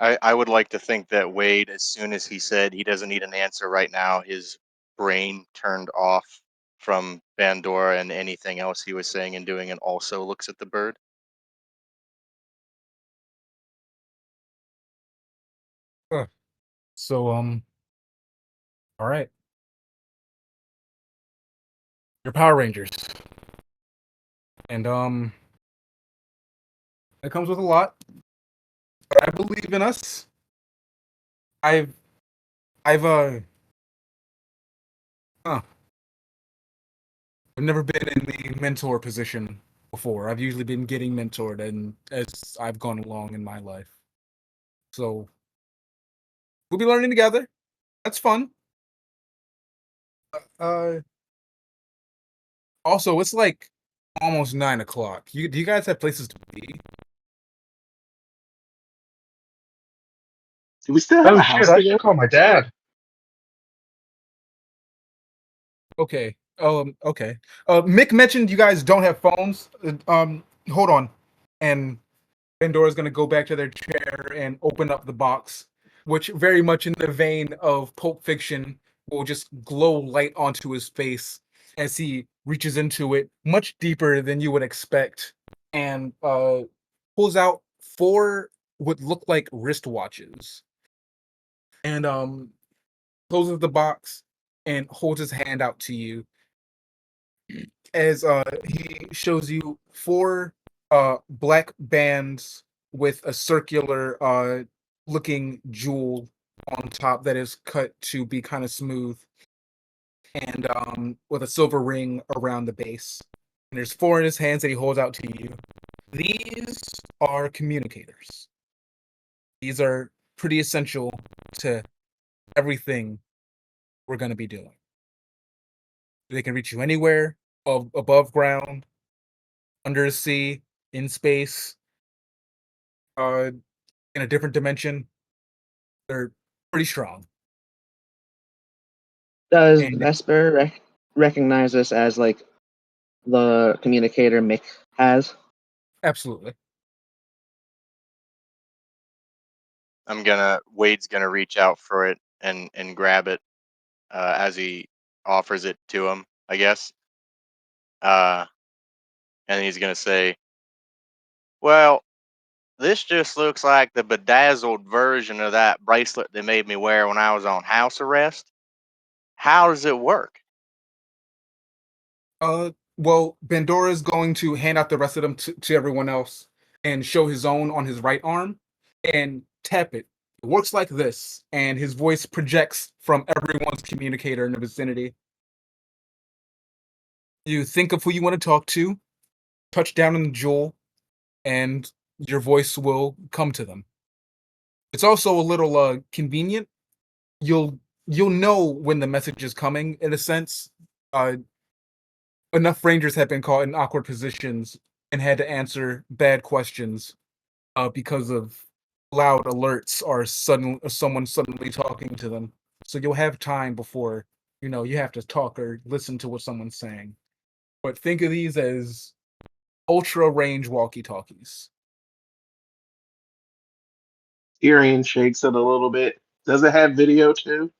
I would like to think that Wade, as soon as he said he doesn't need an answer right now, his brain turned off from Bandora and anything else he was saying and doing, and also looks at the bird.
So, all right. You're Power Rangers. And, it comes with a lot. But I believe in us. I've, huh. I've never been in the mentor position before. I've usually been getting mentored and as I've gone along in my life. So, we'll be learning together. That's fun. Uh, Also, it's like almost 9 o'clock. Do you guys have places to be?
Do we still have
Oh
a
shit!
house
I
to
should
go?
call my dad.
Okay. Okay. Mick mentioned you guys don't have phones. Hold on. And Pandora's gonna go back to their chair and open up the box, which very much in the vein of Pulp Fiction will just glow light onto his face as he reaches into it much deeper than you would expect and pulls out four what look like wristwatches and closes the box and holds his hand out to you as he shows you four black bands with a circular looking jewel on top that is cut to be kind of smooth and with a silver ring around the base. And there's four in his hands that he holds out to you. These are communicators. These are pretty essential to everything we're going to be doing. They can reach you anywhere, above ground, under the sea, in space, uh, in a different dimension. They're pretty strong.
Does
And
Vesper recognize us as like the communicator Mick has?
absolutely.
Wade's gonna reach out for it and grab it as he offers it to him, I guess. Uh, and he's gonna say, "Well, this just looks like the bedazzled version of that bracelet they made me wear when I was on house arrest. How does it work?"
Well, Bandora is going to hand out the rest of them to everyone else and show his own on his right arm and tap it. It works like this, and his voice projects from everyone's communicator in the vicinity. You think of who you want to talk to, touch down on the jewel, and your voice will come to them. It's also a little convenient. You'll you'll know when the message is coming in a sense. Uh, Enough rangers have been caught in awkward positions and had to answer bad questions because of loud alerts or someone suddenly talking to them. So you'll have time before you have to talk or listen to what someone's saying. But think of these as ultra range walkie talkies.
Tyrion shakes it a little bit. Does it have video too?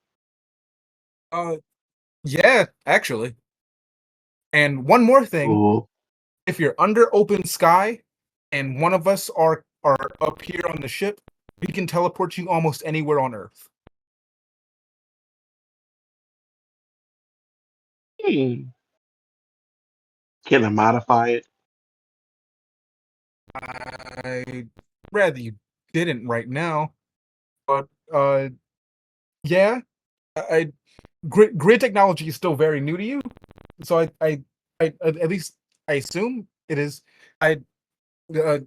Uh, yeah, actually. And one more thing,
Cool.
if you're under open sky and one of us are up here on the ship, we can teleport you almost anywhere on Earth.
Hmm. Can I modify it?
I'd rather you didn't right now, but yeah, I grid technology is still very new to you, so I at least I assume it is. I no.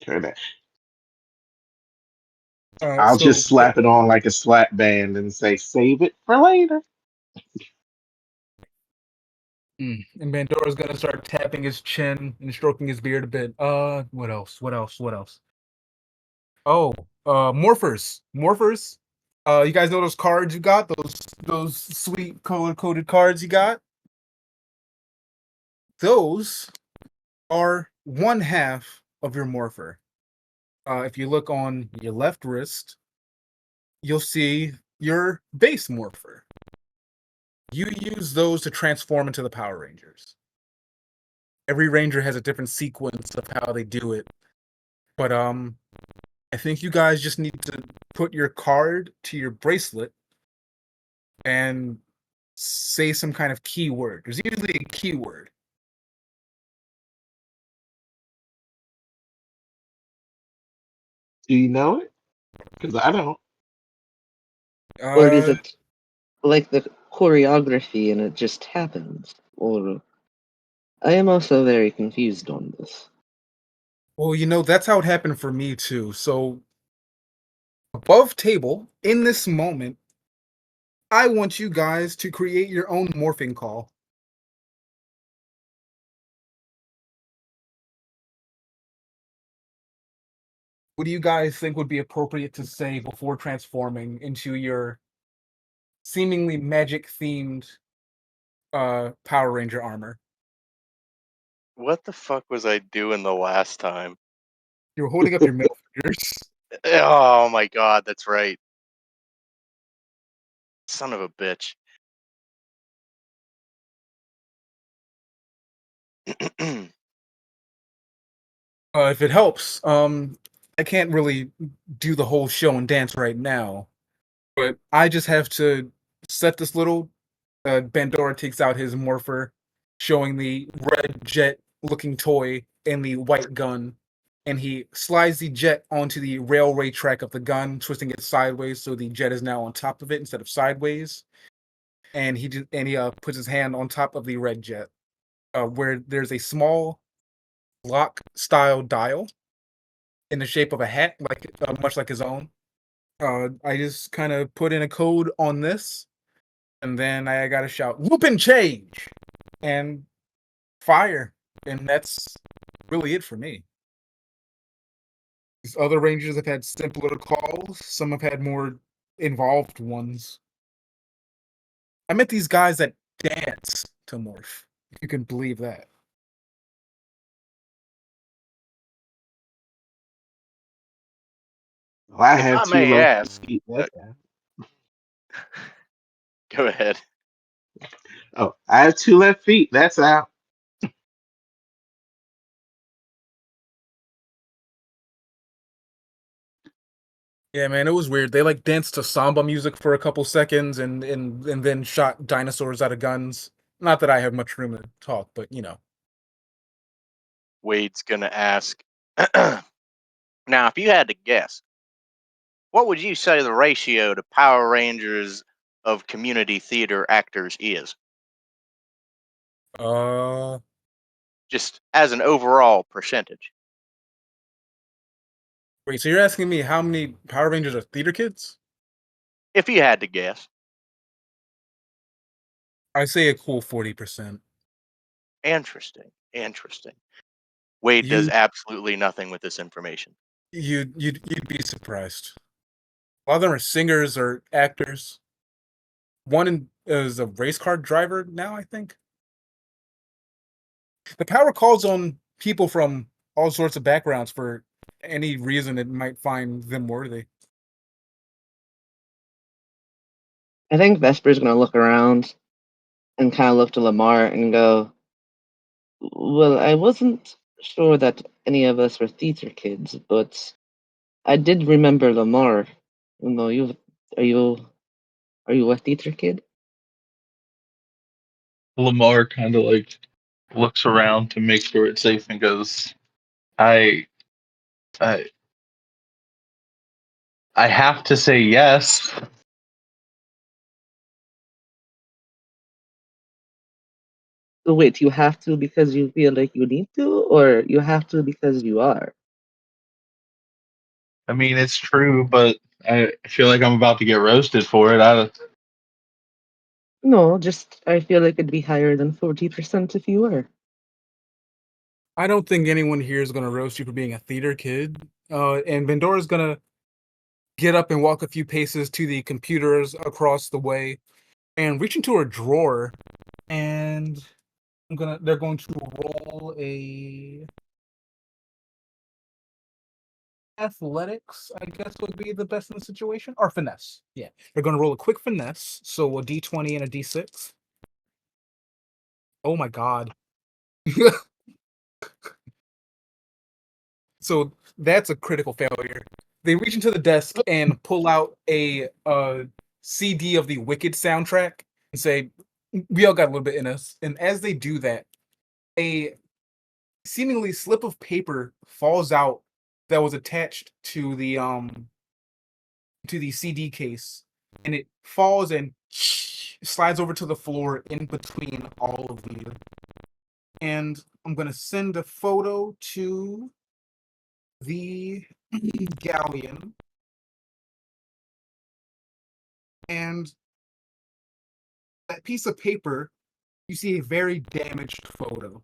Turn it.
Uh,
I'll
so
just slap it on like a slap band and say, "Save it for later."
And Bandora's gonna start tapping his chin and stroking his beard a bit. What else? What else? What else? Oh, morphers. You guys know those cards you got? Those sweet color coded cards you got? Those are one half of your morpher. If you look on your left wrist, you'll see your base morpher. You use those to transform into the Power Rangers. Every ranger has a different sequence of how they do it. But I think you guys just need to put your card to your bracelet and say some kind of keyword. There's usually a keyword.
Do you know it? Because I don't.
Or is it like the choreography and it just happens? Or I am also very confused on this.
Well, that's how it happened for me too. So above table, in this moment, I want you guys to create your own morphing call. What do you guys think would be appropriate to say before transforming into your seemingly magic-themed Power Ranger armor?
What the fuck was I doing the last time?
You're holding up your middle fingers.
Oh my god, that's right. Son of a bitch.
If it helps, I can't really do the whole show and dance right now, but I just have to set this little. Bandora takes out his morpher, showing the red jet-looking toy and the white gun, and he slides the jet onto the railway track of the gun, twisting it sideways so the jet is now on top of it instead of sideways. And he puts his hand on top of the red jet, where there's a small lock-style dial in the shape of a hat, like much like his own. I just kind of put in a code on this, and then I gotta shout "Loop and change" and fire, and that's really it for me. These other rangers have had simpler calls. Some have had more involved ones. I met these guys that dance to morph. If you can believe that.
Well, I
If
have
I
two
may
left
ask,
feet.
uh,
That's out.
go ahead.
Oh, I have two left feet. That's out.
Yeah, man, it was weird. They like danced to samba music for a couple seconds and then shot dinosaurs out of guns. Not that I have much room to talk, but
Wade's gonna ask. Now, if you had to guess, what would you say the ratio to Power Rangers of community theater actors is?
Uh
Just as an overall percentage.
wait, so you're asking me how many Power Rangers are theater kids?
If you had to guess.
I say a cool 40%.
Interesting. Interesting. Wade does
You
absolutely nothing with this information.
you'd be surprised. A lot of them are singers or actors. Is a race car driver now, I think. The power calls on people from all sorts of backgrounds for any reason it might find them worthy.
I think Vesper's gonna look around and kind of look to Lamar and go, "Well, I wasn't sure that any of us were theater kids, but I did remember Lamar. No, are you are you a theater kid?"
Lamar kind of like looks around to make sure it's safe and goes, I, I, I have to say yes.
So wait, you have to because you feel like you need to, or you have to because you are?
I mean, it's true, but I feel like I'm about to get roasted for it.
No, just I feel like it'd be higher than 40% if you were.
I don't think anyone here is gonna roast you for being a theater kid. And Bandora's gonna get up and walk a few paces to the computers across the way and reach into her drawer, and they're going to roll a athletics, I guess, would be the best in the situation, or finesse. Yeah, they're going to roll a quick finesse, so a d20 and a d6. Oh my god. So that's a critical failure. They reach into the desk and pull out a CD of the Wicked soundtrack and say, "We all got a little bit in us." And as they do that, a seemingly slip of paper falls out that was attached to the CD case, and it falls and slides over to the floor in between all of you. And I'm gonna send a photo to the Galleon, and that piece of paper, you see a very damaged photo.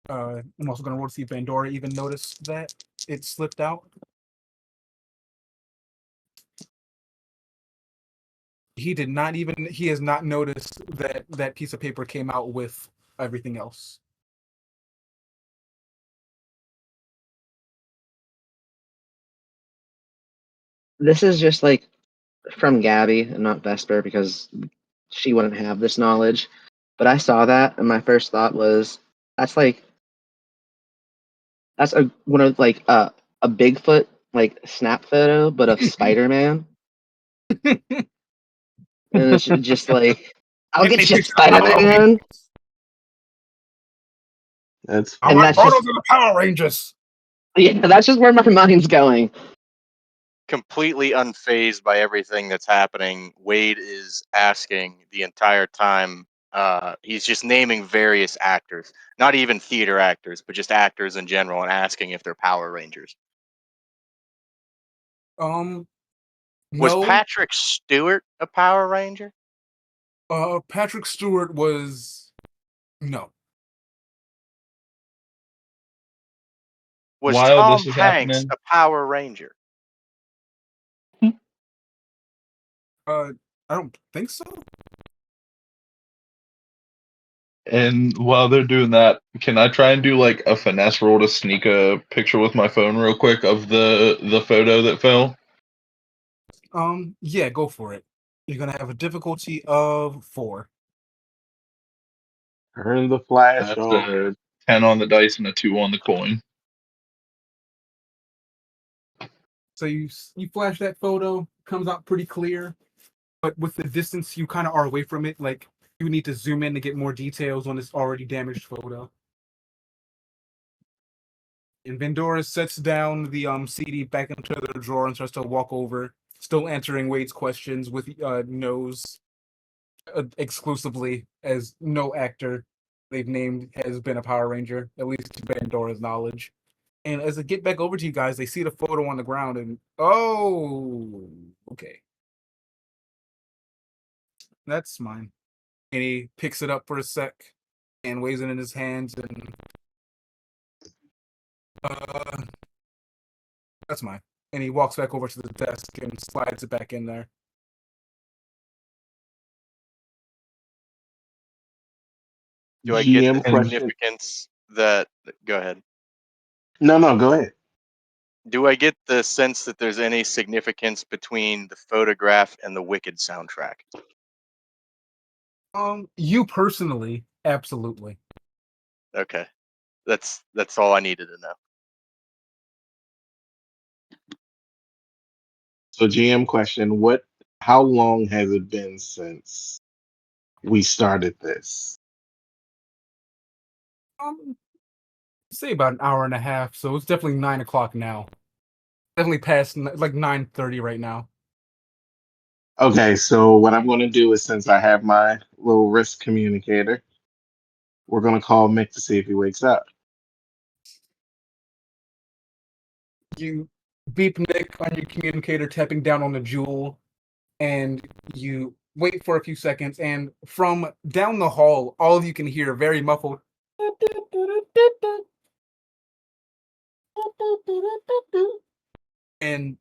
I'm also going to roll to see if Bandora even noticed that it slipped out. He has not noticed that that piece of paper came out with everything else.
This is just like from Gabby and not Vesper because she wouldn't have this knowledge. But I saw that and my first thought was that's like that's a one of like a Bigfoot like snap photo but of Spider-Man. And it's just like I'll
And
get
they
you
picture the Power
Spider-Man.
Rangers.
That's
I
And
want
that's
photos
just
of the Power Rangers.
yeah, that's just where my mind's going.
Completely unfazed by everything that's happening, Wade is asking the entire time. He's just naming various actors, not even theater actors, but just actors in general, and asking if they're Power Rangers. Was
No.
Patrick Stewart a Power Ranger?
Patrick Stewart was no.
Was
While this
Tom
is
Hanks
happening,
a Power Ranger?
I don't think so.
and while they're doing that, can I try and do like a finesse roll to sneak a picture with my phone real quick of the photo that fell?
Yeah, go for it. You're gonna have a difficulty of 4.
turn the flash
That's
on.
a 10 on the dice and a 2 on the coin.
So you flash that photo, comes out pretty clear, but with the distance you kind of are away from it. Like you need to zoom in to get more details on this already damaged photo. And Vendora sets down the CD back into the drawer and starts to walk over, still answering Wade's questions with nose exclusively, as no actor they've named has been a Power Ranger, at least to Vendora's knowledge. And as they get back over to you guys, they see the photo on the ground and oh, okay, that's mine. And he picks it up for a sec and weighs it in his hands and uh, that's mine. And he walks back over to the desk and slides it back in there.
Do I get the
GM
And
question.
significance that? Go ahead.
No, go ahead.
Do I get the sense that there's any significance between the photograph and the Wicked soundtrack?
You personally, absolutely.
Okay, that's all I needed to know.
So GM question, how long has it been since we started this?
Say about an hour and a half, so it's definitely 9 o'clock now. Definitely past like 9:30 right now.
Okay, so what I'm gonna do is since I have my little wrist communicator, we're gonna call Mick to see if he wakes up.
You beep Nick on your communicator, tapping down on the jewel, and you wait for a few seconds, and from down the hall, all of you can hear very muffled. And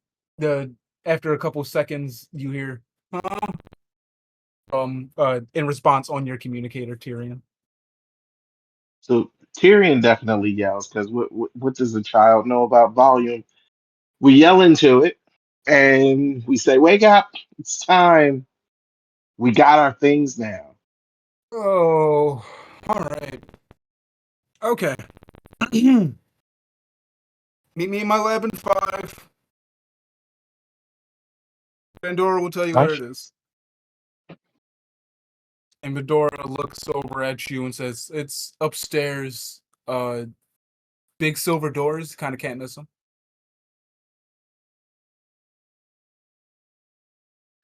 after a couple seconds, you hear, huh? in response on your communicator, Tyrion.
So Tyrion definitely yells because what does a child know about volume? We yell into it and we say, "Wake up! It's time. We got our things now."
Oh, all right. Okay. Meet me in my lab in 5. Bandora will tell you where
Gosh.
it is. And Bandora looks over at you and says, "It's upstairs. Big silver doors. Kind of can't miss them."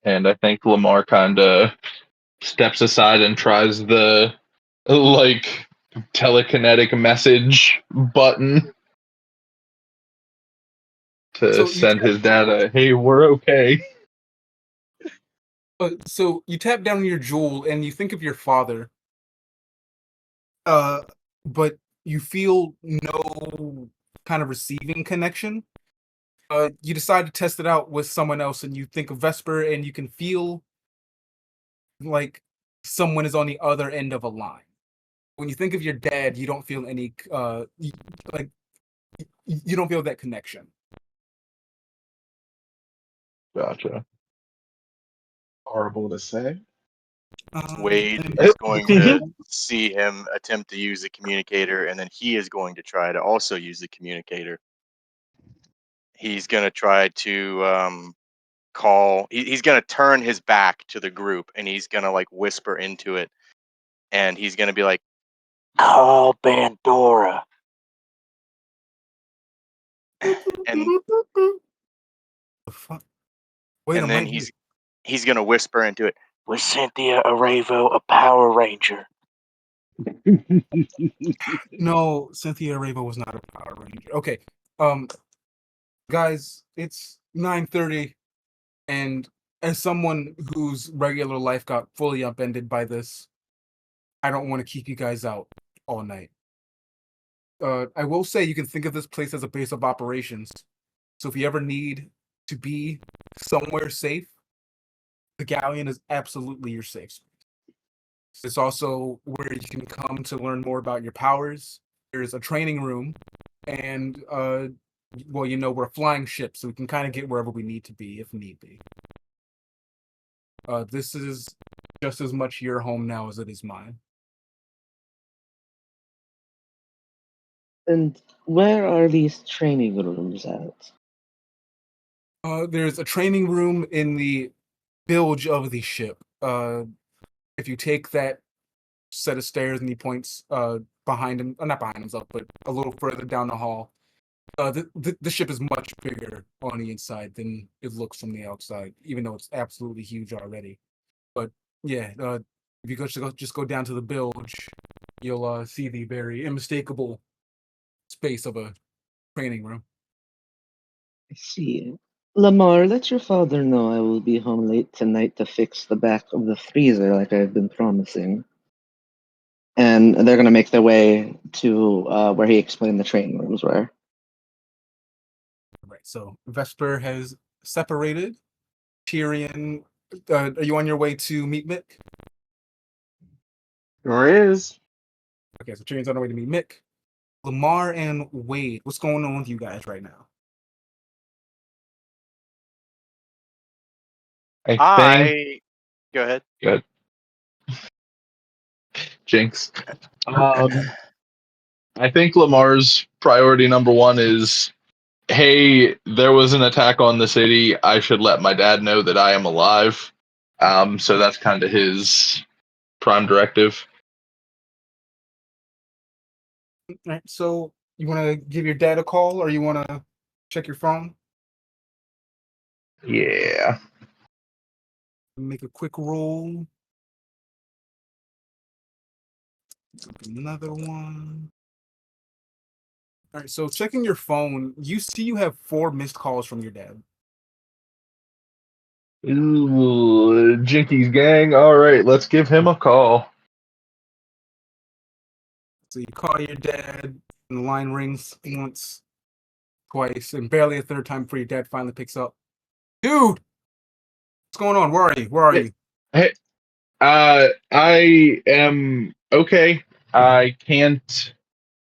And I think Lamar kind of steps aside and tries the like telekinetic message button to
So you
send his dad a "Hey, we're okay."
so you tap down on your jewel and you think of your father. But you feel no kind of receiving connection. You decide to test it out with someone else, and you think of Vesper, and you can feel like someone is on the other end of a line. When you think of your dad, you don't feel any like you don't feel that connection.
Gotcha.
Horrible to say.
Wade
And
is going to see him attempt to use the communicator, and then he is going to try to also use the communicator. He's going to try to call. He's going to turn his back to the group, and he's going to like whisper into it, and he's going to be like, "Call Bandora." and
the fuck? Wait,
and
I'm
then
right here.
he's going to whisper into it, "Was Cynthia Aravo a Power Ranger?"
No, Cynthia Erivo was not a Power Ranger. Okay, guys, it's 9:30. And as someone whose regular life got fully upended by this, I don't want to keep you guys out all night. I will say you can think of this place as a base of operations. So if you ever need to be somewhere safe, the Galleon is absolutely your safe space. It's also where you can come to learn more about your powers. There's a training room, and well, we're a flying ship, so we can kind of get wherever we need to be if need be. This is just as much your home now as it is mine.
And where are these training rooms at?
There's a training room in the bilge of the ship. If you take that set of stairs and he points behind him, not behind himself, but a little further down the hall. The ship is much bigger on the inside than it looks from the outside, even though it's absolutely huge already. But yeah, if you just go down to the bilge, you'll see the very unmistakable space of a training room.
I see. Lamar, let your father know I will be home late tonight to fix the back of the freezer like I've been promising. And they're going to make their way to where he explained the training rooms were.
Right. So Vesper has separated. Tyrion, are you on your way to meet Mick?
Sure is.
Okay, so Tyrion's on the way to meet Mick. Lamar and Wade, what's going on with you guys right now?
I think.
Go ahead.
Good. Jinx. I think Lamar's priority number one is, hey, there was an attack on the city. I should let my dad know that I am alive. So that's kind of his prime directive.
All right, so you want to give your dad a call or you want to check your phone?
Yeah.
Make a quick roll. Another one. All right, so checking your phone, you see you have 4 missed calls from your dad.
Ooh, Jinky's gang. All right, let's give him a call.
So you call your dad, and the line rings once, twice, and barely a third time before your dad finally picks up. Dude, what's going on? Where are you? Where are
Hey,
you?
hey, I am okay. I can't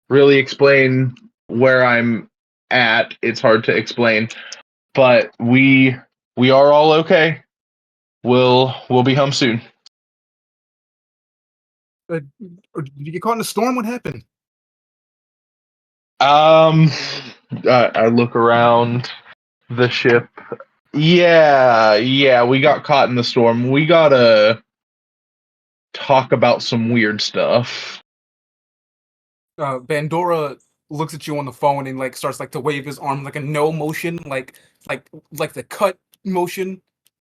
really explain where I'm at. It's hard to explain, but we are all okay. We'll be home soon.
Or did you get caught in a storm? What happened?
Um, I look around the ship. Yeah, we got caught in the storm. We gotta talk about some weird stuff.
Bandora looks at you on the phone and like starts like to wave his arm like a no motion, like the cut motion,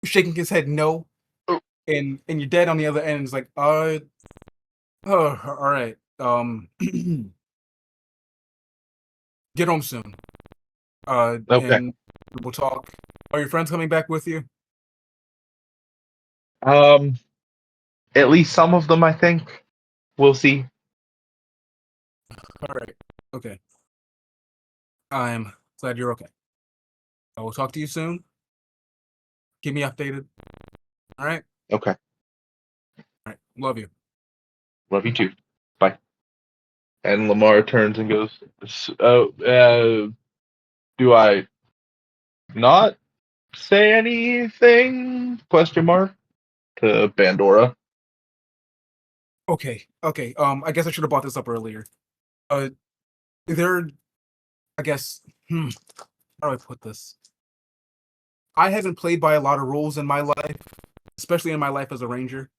shaking his head no.
Oh.
And your dad on the other end is like, oh, all right. Get home soon.
Okay.
And we'll talk. Are your friends coming back with you?
Um, at least some of them, I think. We'll see.
All right. Okay. I'm glad you're okay. I will talk to you soon. Keep me updated. All right.
Okay.
All right. Love you.
Love you too. Bye. And Lamar turns and goes, "Oh, do I not say anything?" Question mark to Bandora.
Okay. Okay. I guess I should have brought this up earlier. Uh, there. I guess. How do I put this? I haven't played by a lot of rules in my life, especially in my life as a ranger.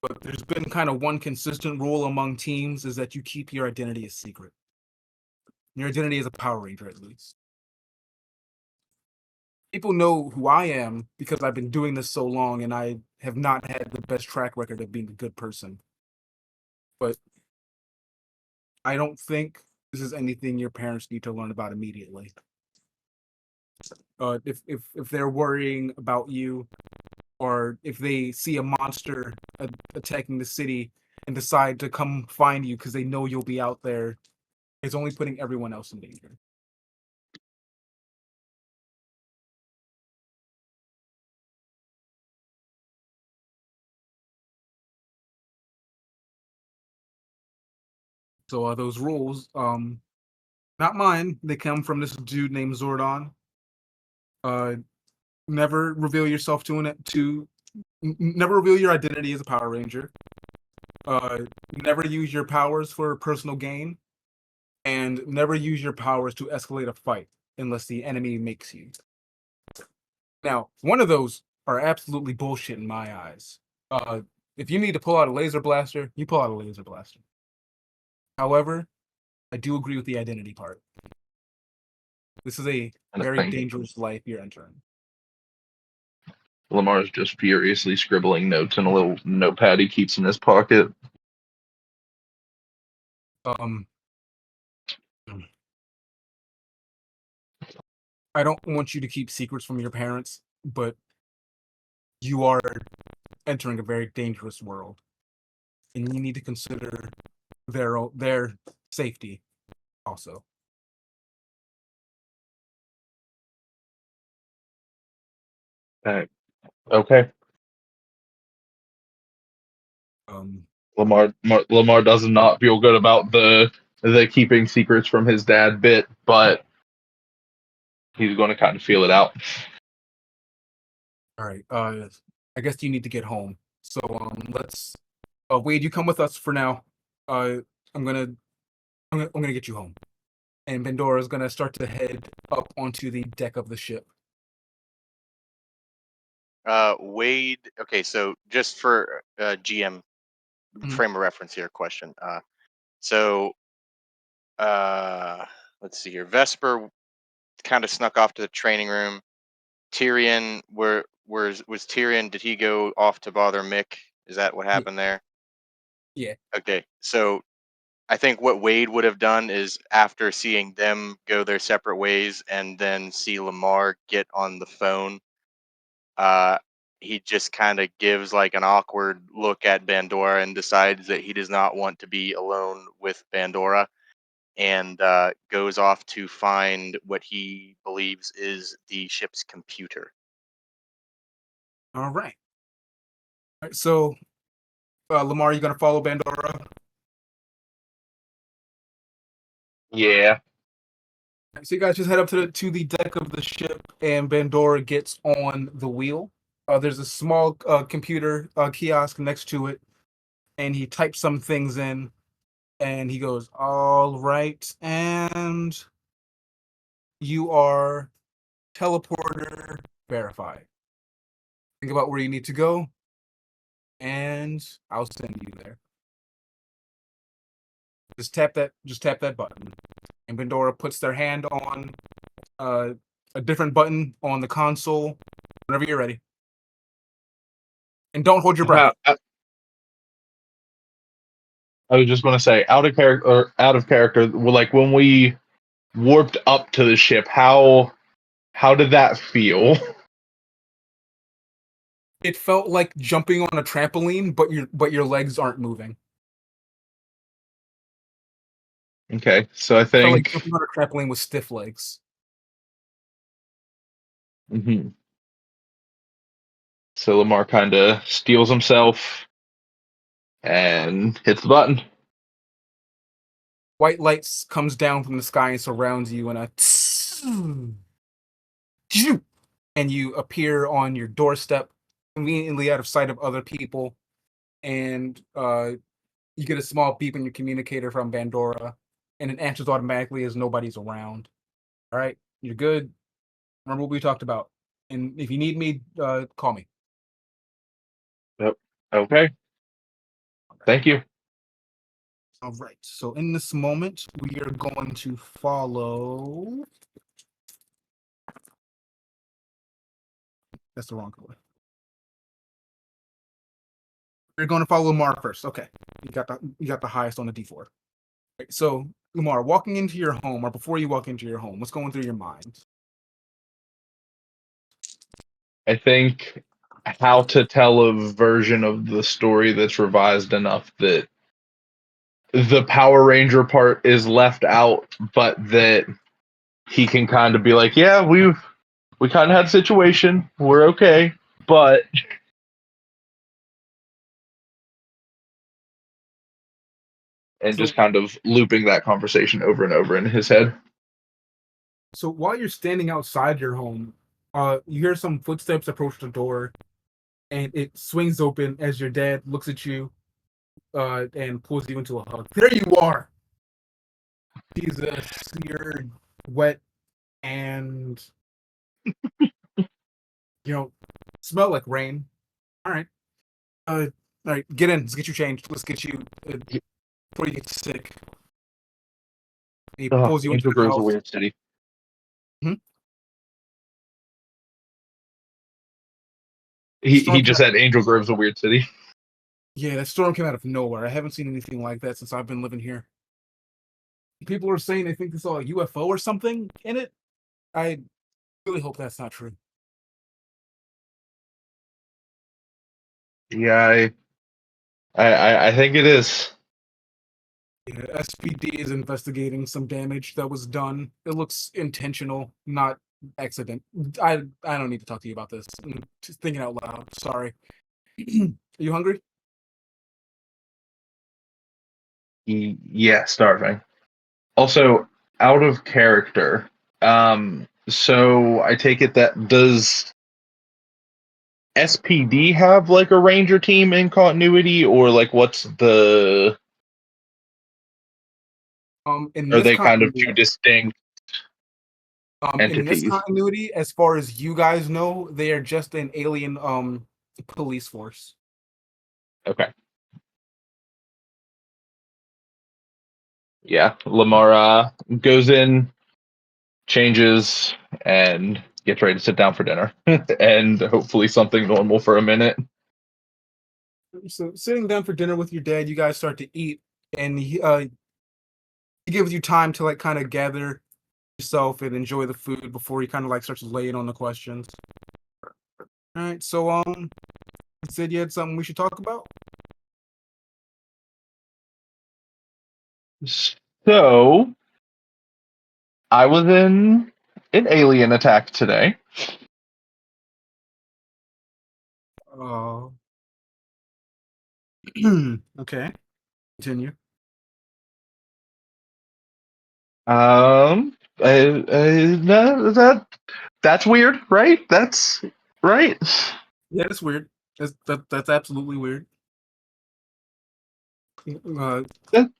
But there's been kind of one consistent rule among teams is that you keep your identity a secret. Your identity as a Power Ranger, at least. People know who I am because I've been doing this so long and I have not had the best track record of being a good person. But I don't think this is anything your parents need to learn about immediately. If they're worrying about you, or if they see a monster attacking the city and decide to come find you because they know you'll be out there, it's only putting everyone else in danger. So those rules, not mine. They come from this dude named Zordon. Uh, never reveal yourself never reveal your identity as a Power Ranger. Uh, never use your powers for personal gain, and never use your powers to escalate a fight unless the enemy makes you. Now, one of those are absolutely bullshit in my eyes. Uh, if you need to pull out a laser blaster, you pull out a laser blaster. However, I do agree with the identity part. This is a
And a
very
thing.
dangerous life you're entering.
Lamar's just furiously scribbling notes in a little notepad he keeps in his pocket.
Um, I don't want you to keep secrets from your parents, but you are entering a very dangerous world, and you need to consider their safety also.
Okay.
Um,
Lamar does not feel good about the keeping secrets from his dad bit, but he's going to kind of feel it out.
all right. I guess you need to get home. So let's. Wade, you come with us for now. Uh, I'm gonna I'm gonna get you home, and Bandora is gonna start to head up onto the deck of the ship.
Wade. Okay, so just for GM frame of reference here, question. So let's see here. Vesper kind of snuck off to the training room. Tyrion, was Tyrion? Did he go off to bother Mick? Is that what
Yeah.
happened there?
Yeah.
Okay, so I think what Wade would have done is after seeing them go their separate ways and then see Lamar get on the phone, uh, he just kind of gives like an awkward look at Bandora and decides that he does not want to be alone with Bandora and goes off to find what he believes is the ship's computer.
All right. All right. So Lamar, you gonna follow Bandora?
Yeah.
So you guys just head up to the deck of the ship, and Bandora gets on the wheel. There's a small computer kiosk next to it, and he types some things in, and he goes, "All right, and you are teleporter verified. Think about where you need to go, and I'll send you there. Just tap that button." And Bandora puts their hand on uh, a different button on the console whenever you're ready. And don't hold your breath.
I was just going to say, out of character. Like when we warped up to the ship, how did that feel?
It felt like jumping on a trampoline, but your legs aren't moving.
Okay, so I
It felt like
think.
jumping on a trampoline with stiff legs.
Mhm. So Lamar kind of steals himself and hits the button.
White lights comes down from the sky and surrounds you, and and you appear on your doorstep, conveniently out of sight of other people, and you get a small beep in your communicator from Bandora, and it answers automatically as nobody's around. All right, you're good. Remember what we talked about, and if you need me, call me.
Yep. Okay. Thank you.
All right. So in this moment, we are going to follow. That's the wrong color. We're going to follow Lamar first. Okay, you got the highest on the D4. Right, so Lamar, walking into your home, or before you walk into your home, what's going through your mind?
I think how to tell a version of the story that's revised enough that the Power Ranger part is left out, but that he can kind of be like, yeah, we kind of had a situation, we're okay, but and
So
just kind of looping that conversation over and over in his head.
So while you're standing outside your home, you hear some footsteps approach the door, and it swings open as your dad looks at you, and pulls you into a hug. There you are. Jesus, you're wet and you know smell like rain. All right, all right, get in. Let's get you changed. Let's get you before you get sick. He pulls you into
Angel
the
Grove's a
house.
weird city.
Hmm?
He
Storm came
just said Angel Grove's a weird city.
Yeah, that storm came out of nowhere. I haven't seen anything like that since I've been living here. People are saying they think they saw a UFO or something in it. I really hope that's not true.
Yeah, I think it is.
Yeah, SPD is investigating some damage that was done. It looks intentional, not accident. I don't need to talk to you about this. I'm just thinking out loud. Sorry. Are you hungry?
Yeah, starving. Also, out of character. So I take it that does SPD have like a Ranger team in continuity, or like what's the?
In
Are
this
they kind of
continuity,
two distinct entities?
as far as you guys know, they are just an alien police force.
Okay. Yeah, Lamar goes in, changes, and gets ready to sit down for dinner, and hopefully something normal for a minute.
So sitting down for dinner with your dad, you guys start to eat, and he gives you time to like kind of gather yourself and enjoy the food before he kind of like starts laying on the questions. All right, so you said you had something we should talk about.
So I was in an alien attack today.
Uh, Okay, continue.
No, that's weird, right? That's right.
Yeah, that's weird. That's absolutely weird.
That,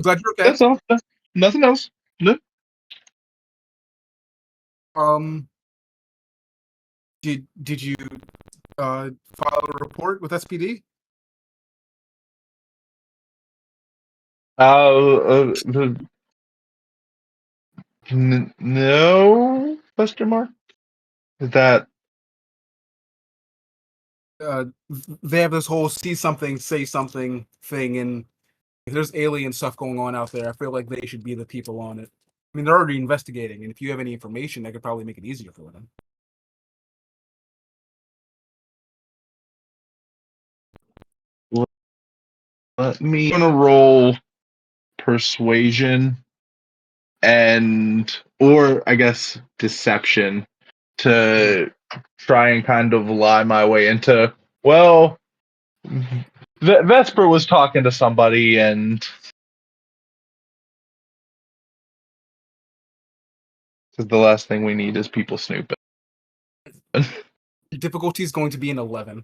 Glad you're okay.
that's all. Nothing else. No.
Um, did you file a report with SPD?
The no question mark. Is that
They have this whole see something, say something thing, and if there's alien stuff going on out there, I feel like they should be the people on it. I mean, they're already investigating, and if you have any information, that could probably make it easier for them.
let me gonna roll persuasion and or I guess deception to try and kind of lie my way into well Vesper was talking to somebody and because the last thing we need is people snooping.
Difficulty is going to be an 11.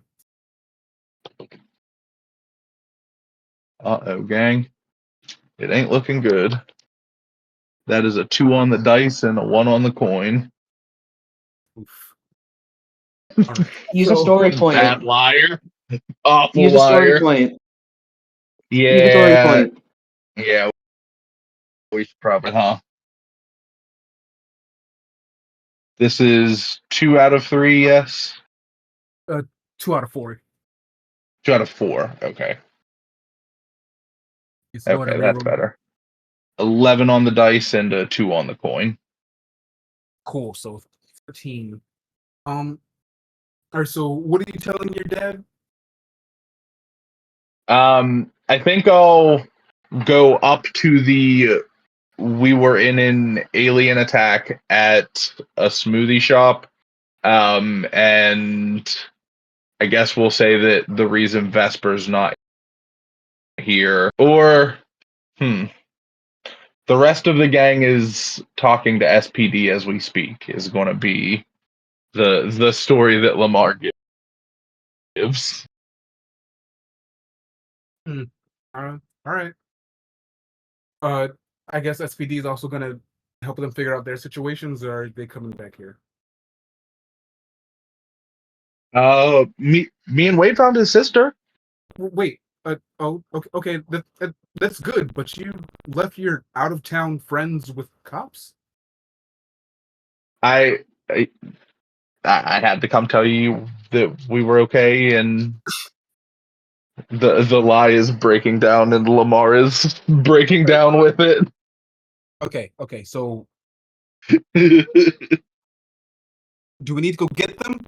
Uh-oh, gang. It ain't looking good. That is a 2 on the dice and a 1 on the coin.
Oof. All right.
Use a story point.
Bad liar. Awful
Use a story
liar.
point. Use a story
Yeah.
point.
Yeah. We should probably, huh? This is 2 out of 3, yes?
2 out of 4.
2 out of 4. Okay.
Yes, go ahead
Okay,
and
that's
reroll.
better. 11 on the dice and a 2 on the coin.
Cool. So 13. All right. So what are you telling your dad?
I think I'll go up to the. We were in an alien attack at a smoothie shop, and I guess we'll say that the reason Vesper's not here, or the rest of the gang is talking to SPD as we speak, is going to be the story that Lamar gives.
All right. Uh, I guess SPD is also gonna help them figure out their situations, or are they coming back here?
Me and Wade found his sister.
Wait. Oh, okay. That's good. But you left your out of town friends with cops?
I, I I had to come tell you that we were okay, and the lie is breaking down, and Lamar is breaking down with it.
Okay. So do we need to go get them?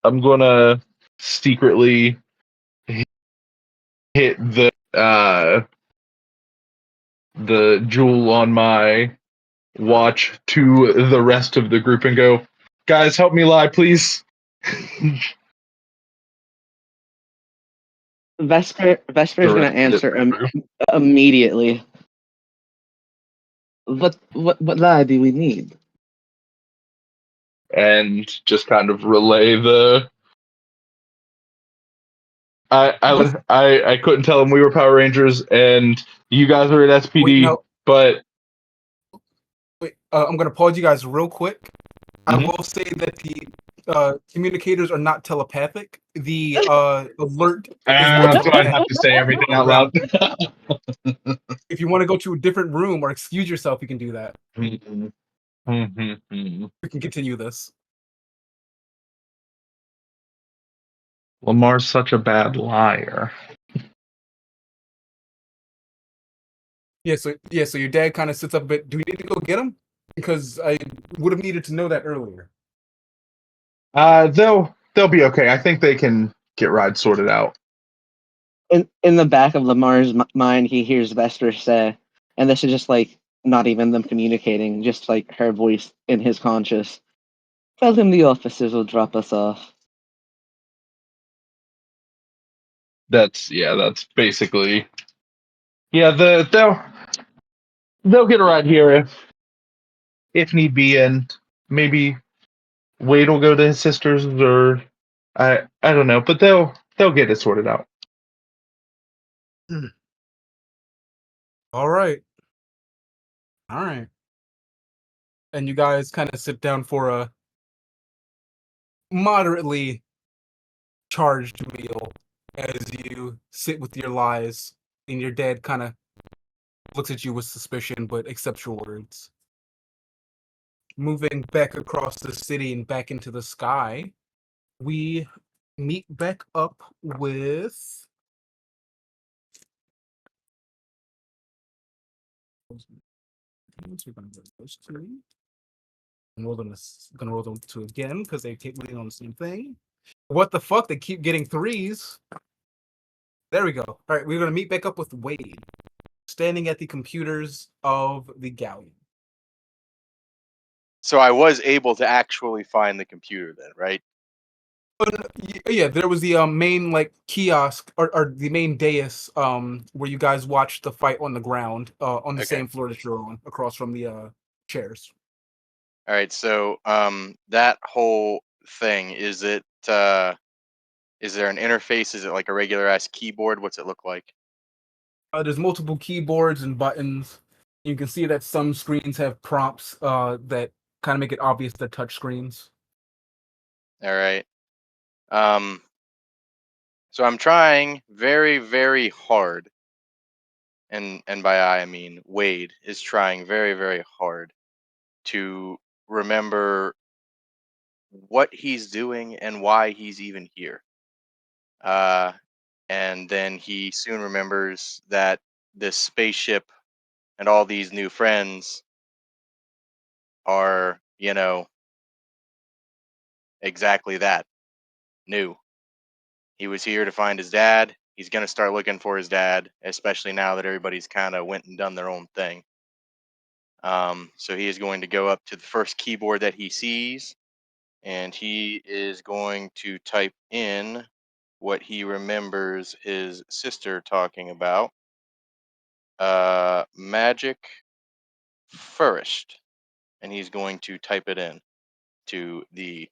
I'm gonna secretly hit the jewel on my watch to the rest of the group and go, guys, help me lie, please.
Vesper is
The
gonna
rest of
answer
the group.
immediately. What lie do we need?
And just kind of relay the. I couldn't tell them we were Power Rangers and you guys are at
Wait,
SPD,
no.
but
Wait. I'm gonna pause you guys real quick. I
Mhm.
will say that the communicators are not telepathic. The alert is going to
so I'd have
detect
to say everything out
around.
loud.
If you want to go to a different room or excuse yourself, you can do that.
Mhm. Mhm.
We can continue this.
Lamar's such a bad liar.
So your dad kind of sits up a bit. Do we need to go get him? Because I would have needed to know that earlier.
They'll be okay. I think they can get rides sorted out.
In the back of Lamar's mind, he hears Vesper say, and this is just like not even them communicating, just like her voice in his conscious. Tell him the officers will drop us off.
That's basically they'll get a ride here if need be, and maybe Wade will go to his sister's, or I don't know, but they'll get it sorted out.
All right. All right. And you guys kind of sit down for a moderately charged meal as you sit with your lies, and your dad kind of looks at you with suspicion but accepts your words. Moving back across the city and back into the sky, we meet back up with we're gonna go to those two. And gonna roll them two again because they keep leaning on the same thing. What the fuck? They keep getting threes. There we go. All right, we're gonna meet back up with Wade, standing at the computers of the Galleon.
So I was able to actually find the computer then, right?
Yeah, there was the main like kiosk or the main dais where you guys watched the fight on the ground on the
Okay.
same floor that you're on, across from the chairs.
All right. So that whole thing, is it is there an interface? Is it like a regular ass keyboard? What's it look like?
There's multiple keyboards and buttons. You can see that some screens have prompts that kind of make it obvious they're touch screens.
All right. So I'm trying very, very hard, and by I mean Wade is trying very, very hard to remember what he's doing and why he's even here. Uh, and then he soon remembers that this spaceship and all these new friends are, exactly that, new. He was here to find his dad. He's going to start looking for his dad, especially now that everybody's kind of went and done their own thing. So he is going to go up to the first keyboard that he sees, and he is going to type in what he remembers his sister talking about. Magic first, and he's going to type it in to the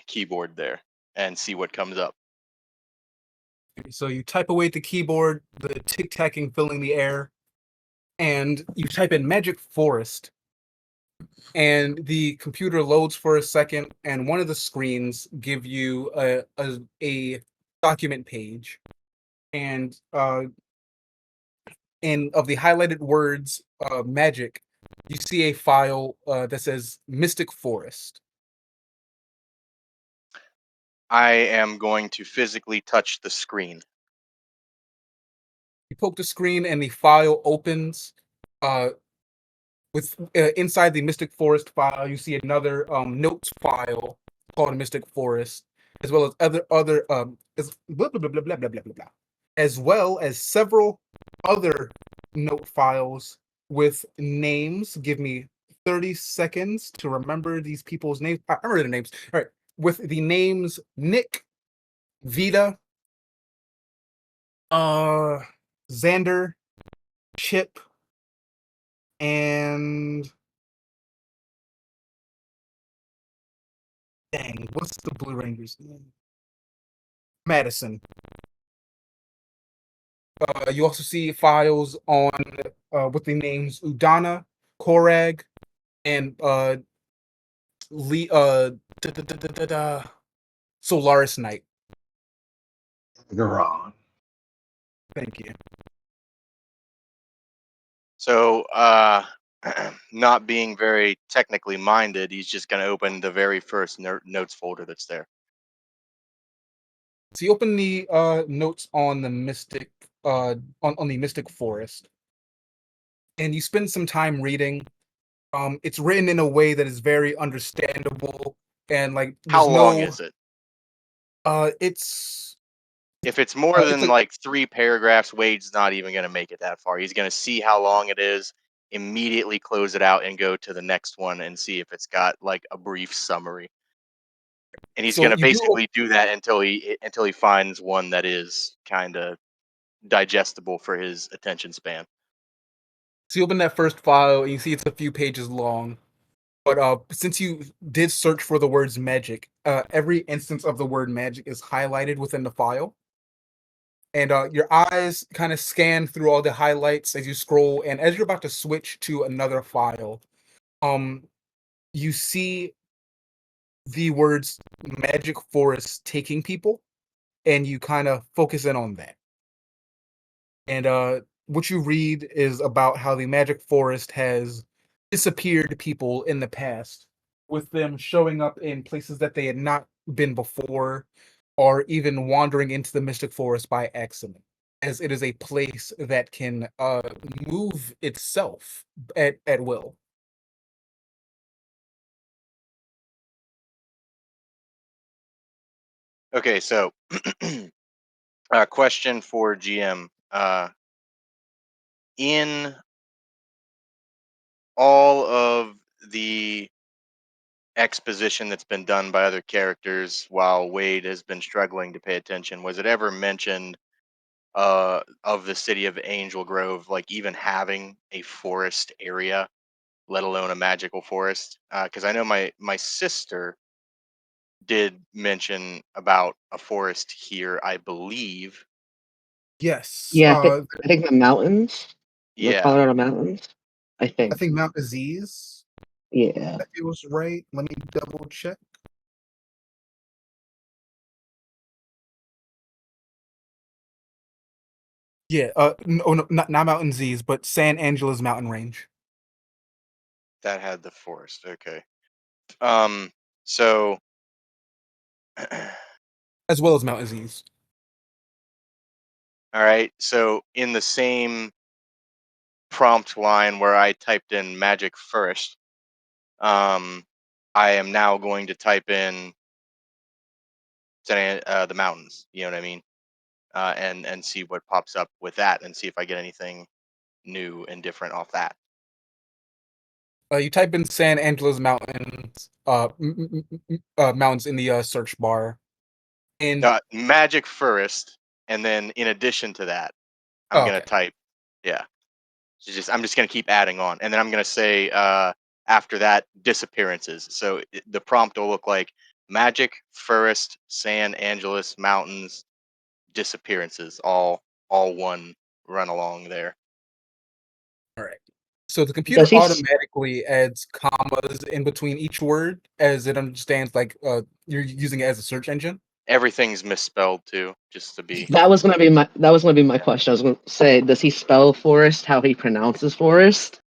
keyboard there and see what comes up.
So you type away at the keyboard, the tic-tacking filling the air, and you type in Magic Forest, and the computer loads for a second, and one of the screens give you a document page, and of the highlighted words magic, you see a file that says Mystic Forest.
I am going to physically touch the screen.
You poke the screen and the file opens. With inside the Mystic Forest file, you see another notes file called Mystic Forest, as well as other blah, blah, blah, blah, blah, blah, blah, blah, as well as several other note files with names. Give me 30 seconds to remember these people's names. I remember their names. All right, with the names Nick, Vita, Xander, Chip, and dang, what's the Blue Ranger's name? Madison. You also see files on with the names Udana, Korag, and Lee, Solaris Knight.
Garon.
Thank you.
So, not being very technically minded, he's just going to open the very first notes folder that's there.
So you open the notes on the Mystic, on the Mystic Forest, and you spend some time reading. It's written in a way that is very understandable, and like
How
there's
long
no.
is it?
It's
If it's more
it's
than
like
like 3 paragraphs, Wade's not even going to make it that far. He's going to see how long it is, immediately close it out, and go to the next one and see if it's got like a brief summary. And he's
So
gonna
you do.
basically do that until he finds one that is kind of digestible for his attention span.
So you open that first file and you see it's a few pages long. But since you did search for the words magic, every instance of the word magic is highlighted within the file. And your eyes kind of scan through all the highlights as you scroll. And as you're about to switch to another file, um, you see the words magic forest taking people, and you kind of focus in on that. And what you read is about how the magic forest has disappeared people in the past, with them showing up in places that they had not been before, or even wandering into the mystic forest by accident, as it is a place that can move itself at will.
Okay, so question for GM. In all of the exposition that's been done by other characters while Wade has been struggling to pay attention, was it ever mentioned of the city of Angel Grove, like even having a forest area, let alone a magical forest? Because I know my sister did mention about a forest here, I believe.
Yes,
Yeah, I think the mountains, the
Yeah,
Colorado mountains. I
I
think.
think Mount Aziz.
Yeah.
That it was right. Let me double check. Yeah, no, not Mountain Aziz, but San Angela's mountain range.
that had the forest. Okay. So
As well as Mount Aziz.
all right. So in the same prompt line where I typed in magic first, um, I am now going to type in the mountains. You know what I mean? And see what pops up with that, and see if I get anything new and different off that.
You type in San Angela's mountains, mountains in the search bar, and
Magic first, and then in addition to that, I'm
oh,
gonna
okay,
type, yeah. I'm just gonna keep adding on, and then I'm gonna say after that disappearances. So the prompt will look like magic forest, San Angeles mountains, disappearances, all one run along there.
all right. So the computer
Does he?
automatically adds commas in between each word as it understands, like you're using it as a search engine.
Everything's misspelled too, just to be.
That was gonna be my question. I was gonna say, does he spell forest how he pronounces forest?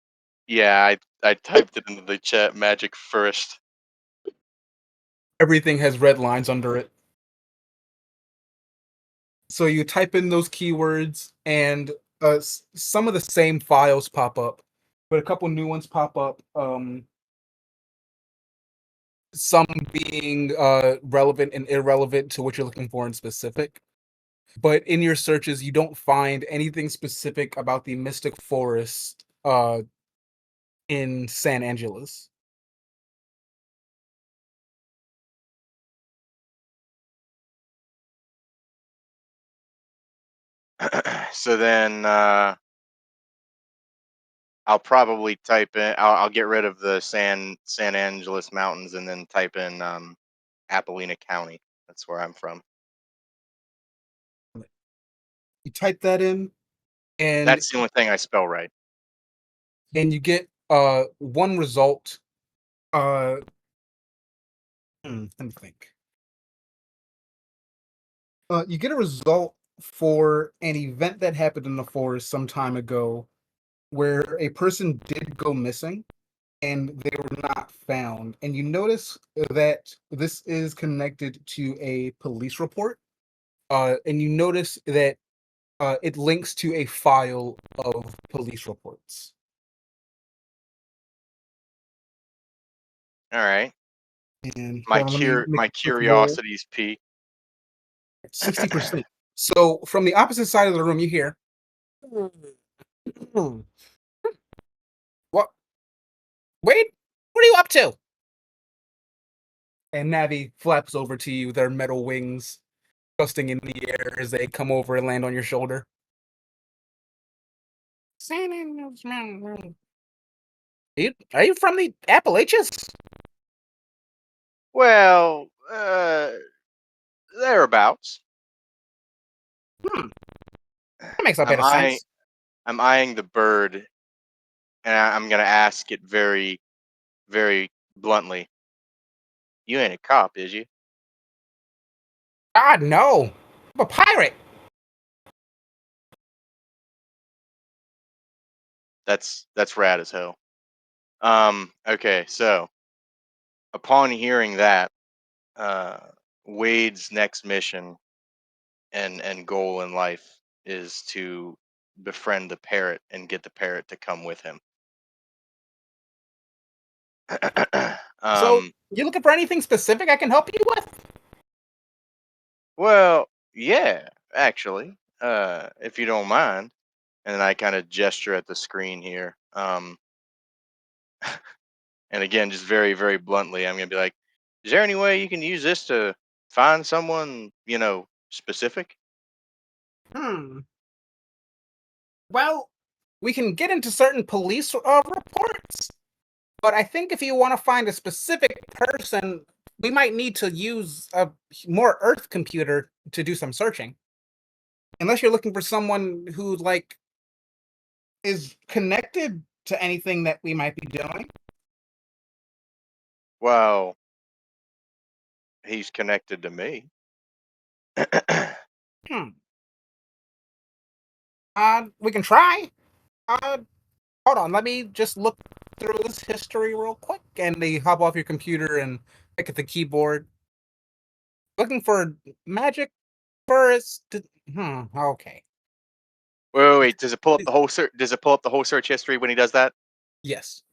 Yeah, I typed it into the chat. Magic first.
Everything has red lines under it. So you type in those keywords, and some of the same files pop up, but a couple new ones pop up. Some being relevant and irrelevant to what you're looking for in specific. But in your searches, you don't find anything specific about the Mystic Forest in San Angeles.
So then I'll probably type in. I'll get rid of the San Angeles mountains and then type in Appalachia County. That's where I'm from.
You type that in, and
That's the only thing I spell right.
you get one result. Let me think. You get a result for an event that happened in the forest some time ago, where a person did go missing and they were not found. And you notice that this is connected to a police report. And you notice that it links to a file of police reports.
All right.
And hold on, let me make
My
a quick roll.
curiosity's peaked.
60%. So from the opposite side of the room, you hear, what? Wade, what are you up to? and Navi flaps over to you, their metal wings dusting in the air as they come over and land on your shoulder. Are you from the Appalachians?
Well, thereabouts.
That makes a bit
I'm
of
eyeing,
sense.
I'm eyeing the bird, and I'm gonna ask it very, very bluntly. You ain't a cop, is you?
God, no. I'm a pirate.
That's rad as hell. Okay, so upon hearing that, uh, Wade's next mission and goal in life is to befriend the parrot and get the parrot to come with him.
So,
um,
you looking for anything specific I can help you with?
well, yeah, actually, if you don't mind. And then I kind of gesture at the screen here. And again, just very, very bluntly, I'm gonna be like, "Is there any way you can use this to find someone, specific?"
Hmm. Well, we can get into certain police reports, but I think if you want to find a specific person, we might need to use a more Earth computer to do some searching. Unless you're looking for someone who is connected to anything that we might be doing.
Well, he's connected to me.
Hmm. We can try. Uh, Hold on. Let me just look through this history real quick. And they hop off your computer and pick at the keyboard, looking for magic first. Okay.
Wait. Does it pull up the whole search? Does it pull up the whole search history when he does that?
Yes.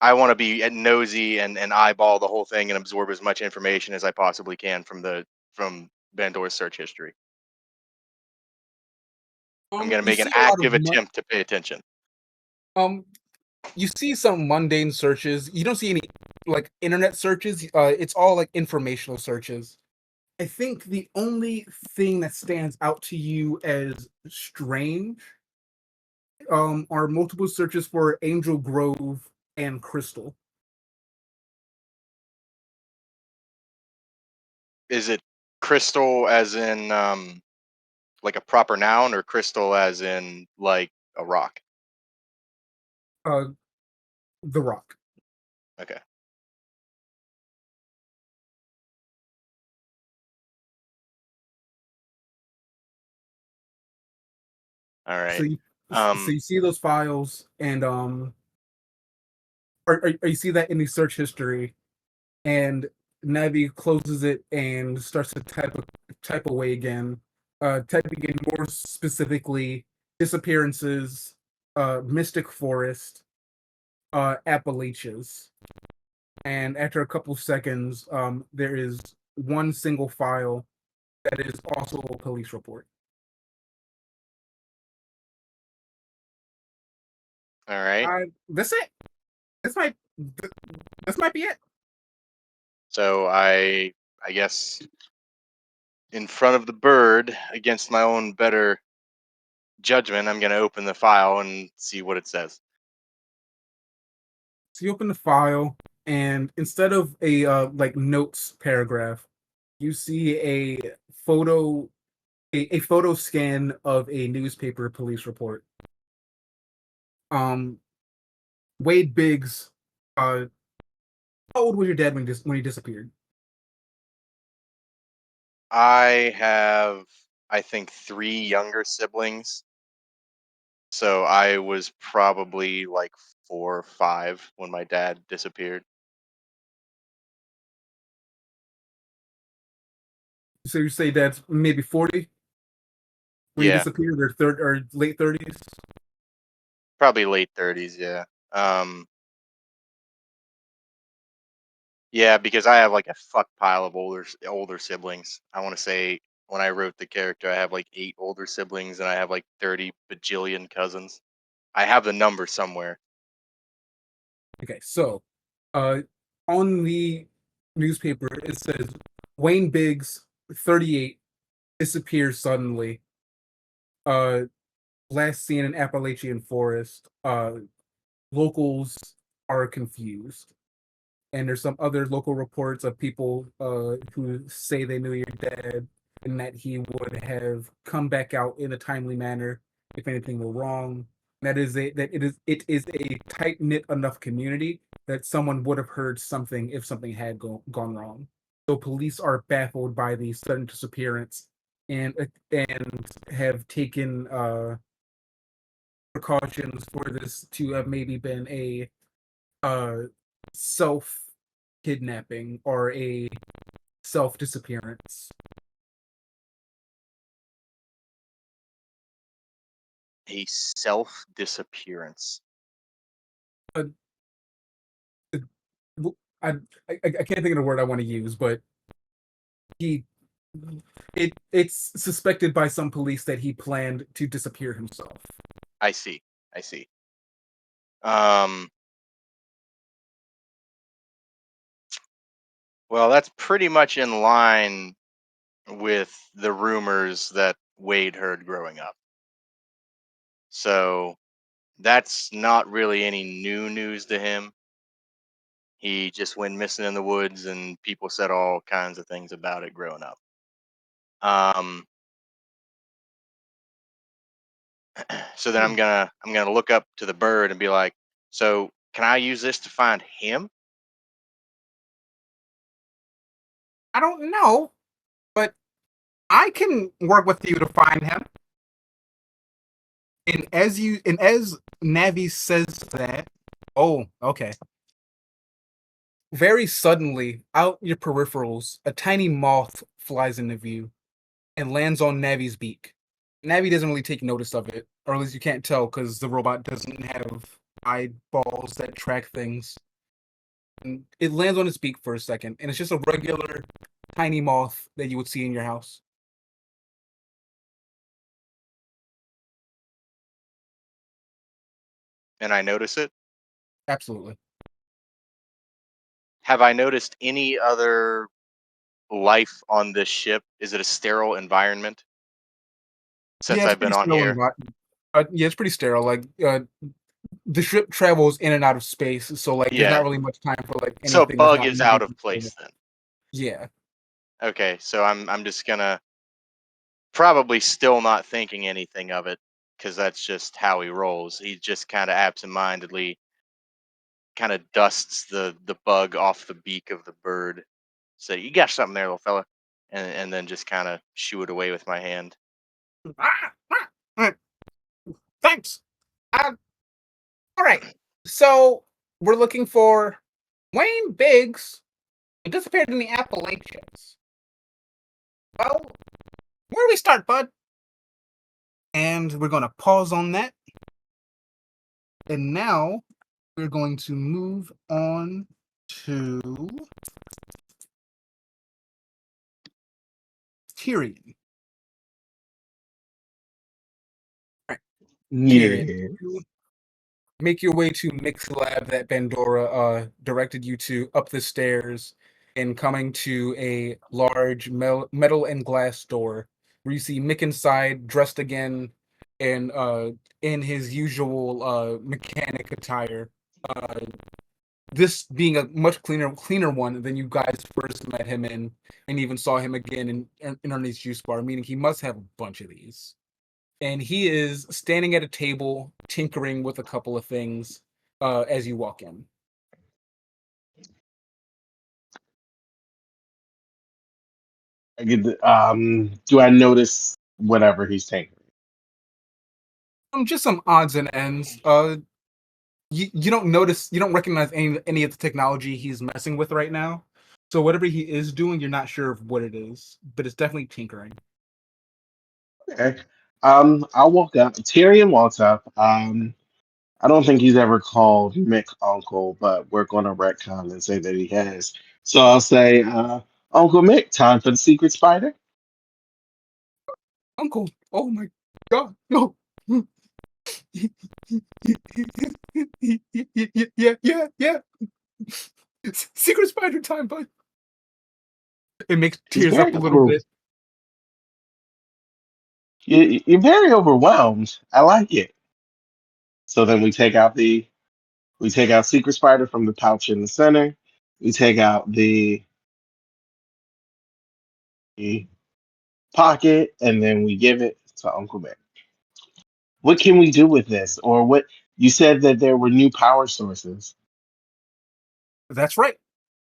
I want to be nosy and eyeball the whole thing and absorb as much information as I possibly can from Bandora's search history. I'm gonna
You
make an
see a lot of
active attempt to pay attention.
um. You see some mundane searches. You don't see any internet searches. It's all informational searches. I think the only thing that stands out to you as strange are multiple searches for Angel Grove and Crystal.
Is it crystal as in like a proper noun, or crystal as in like a rock?
Uh, the Rock.
Okay. All
So
right.
you see those files and or you see that in the search history, and Navi closes it and starts to type away again, typing in more specifically disappearances, Mystic Forest, Appalachias. And after a couple seconds, there is one single file that is also a police report.
All right.
That's it. This might this might be it.
So I guess in front of the bird, against my own better judgment, I'm gonna open the file and see what it says.
So you open the file, and instead of a notes paragraph, you see photo a photo scan of a newspaper police report. Um, Wade Biggs. How old was your dad when he disappeared?
I have, I think, three younger siblings. So I was probably like 4 or 5 when my dad disappeared.
So you say dad's maybe 40 when he
Yeah,
disappeared, or third or late 30s.
probably late 30s. Yeah. Um, yeah, because I have like a fuck pile of older siblings. I want to say when I wrote the character, I have like 8 older siblings and I have like 30 bajillion cousins. I have the number somewhere.
Okay, so uh, on the newspaper. It says Wayne Biggs, 38, disappears suddenly. Uh, last seen in Appalachian Forest. Locals are confused, and there's some other local reports of people who say they knew your dad and that he would have come back out in a timely manner if anything were wrong. It is a tight knit enough community that someone would have heard something if something had gone wrong. So police are baffled by the sudden disappearance and have taken precautions for this to have maybe been a uh, self kidnapping or a self disappearance.
A self disappearance.
Uh, I, I can't think of the word I want to use, but he it's suspected by some police that he planned to disappear himself.
I see. I see. Um. Well, that's pretty much in line with the rumors that Wade heard growing up. So that's not really any new news to him. He just went missing in the woods, and people said all kinds of things about it growing up. Um, so then I'm gonna look up to the bird and be like, so can I use this to find him?
I don't know, but I can work with you to find him. And as Navi says that, oh, okay. Very suddenly, out your peripherals, a tiny moth flies into view and lands on Navi's beak. Navi doesn't really take notice of it, or at least you can't tell because the robot doesn't have eyeballs that track things. And it lands on its beak for a second, and it's just a regular tiny moth that you would see in your house.
And I notice it.
Absolutely.
Have I noticed any other life on this ship? Is it a sterile environment since
Yeah, it's
I've been
pretty
on
sterile
here?
environment. Yeah, it's pretty sterile. Like the ship travels in and out of space, so like there's not
Yeah.
really much time for like
So
anything that's
bug
not
is out
moving.
of place then.
Yeah.
Okay, so I'm just gonna probably still not thinking anything of it because that's just how he rolls. He just kind of absentmindedly kind of dusts the bug off the beak of the bird. Say, you got something there, little fella, and then just kind of shoo it away with my hand.
Ah, thanks. All right. So we're looking for Wayne Biggs, who disappeared in the Appalachians. Well, where do we start, bud? And we're going to pause on that. And now we're going to move on to Tyrion. All right, Tyrion,
Yeah.
you make your way to Mick's lab that Bandora directed you to up the stairs and coming to a large metal and glass door where you see Mick inside dressed again in his usual mechanic attire. Uh, this being a much cleaner one than you guys first met him in, and even saw him again in Ernie's juice bar, meaning he must have a bunch of these. And he is standing at a table tinkering with a couple of things as you walk in.
Do I notice whatever he's taking?
Just some odds and ends. You don't notice, you don't recognize any of the technology he's messing with right now. So whatever he is doing, you're not sure of what it is, but it's definitely tinkering.
Okay. I'll walk up. Tyrion walks up. I don't think he's ever called Mick uncle, but we're going to retcon and say that he has. So I'll say, Uncle Mick, time for the secret spider.
Uncle, oh my god, no. Yeah. Secret spider time, bud. It makes
It's
tears
very
up a little
over.
bit.
You're very overwhelmed. I like it. So then we take out Secret Spider from the pouch in the center. We take out the pocket, and then we give it to Uncle Ben. What can we do with this? Or what you said that there were new power sources.
That's right.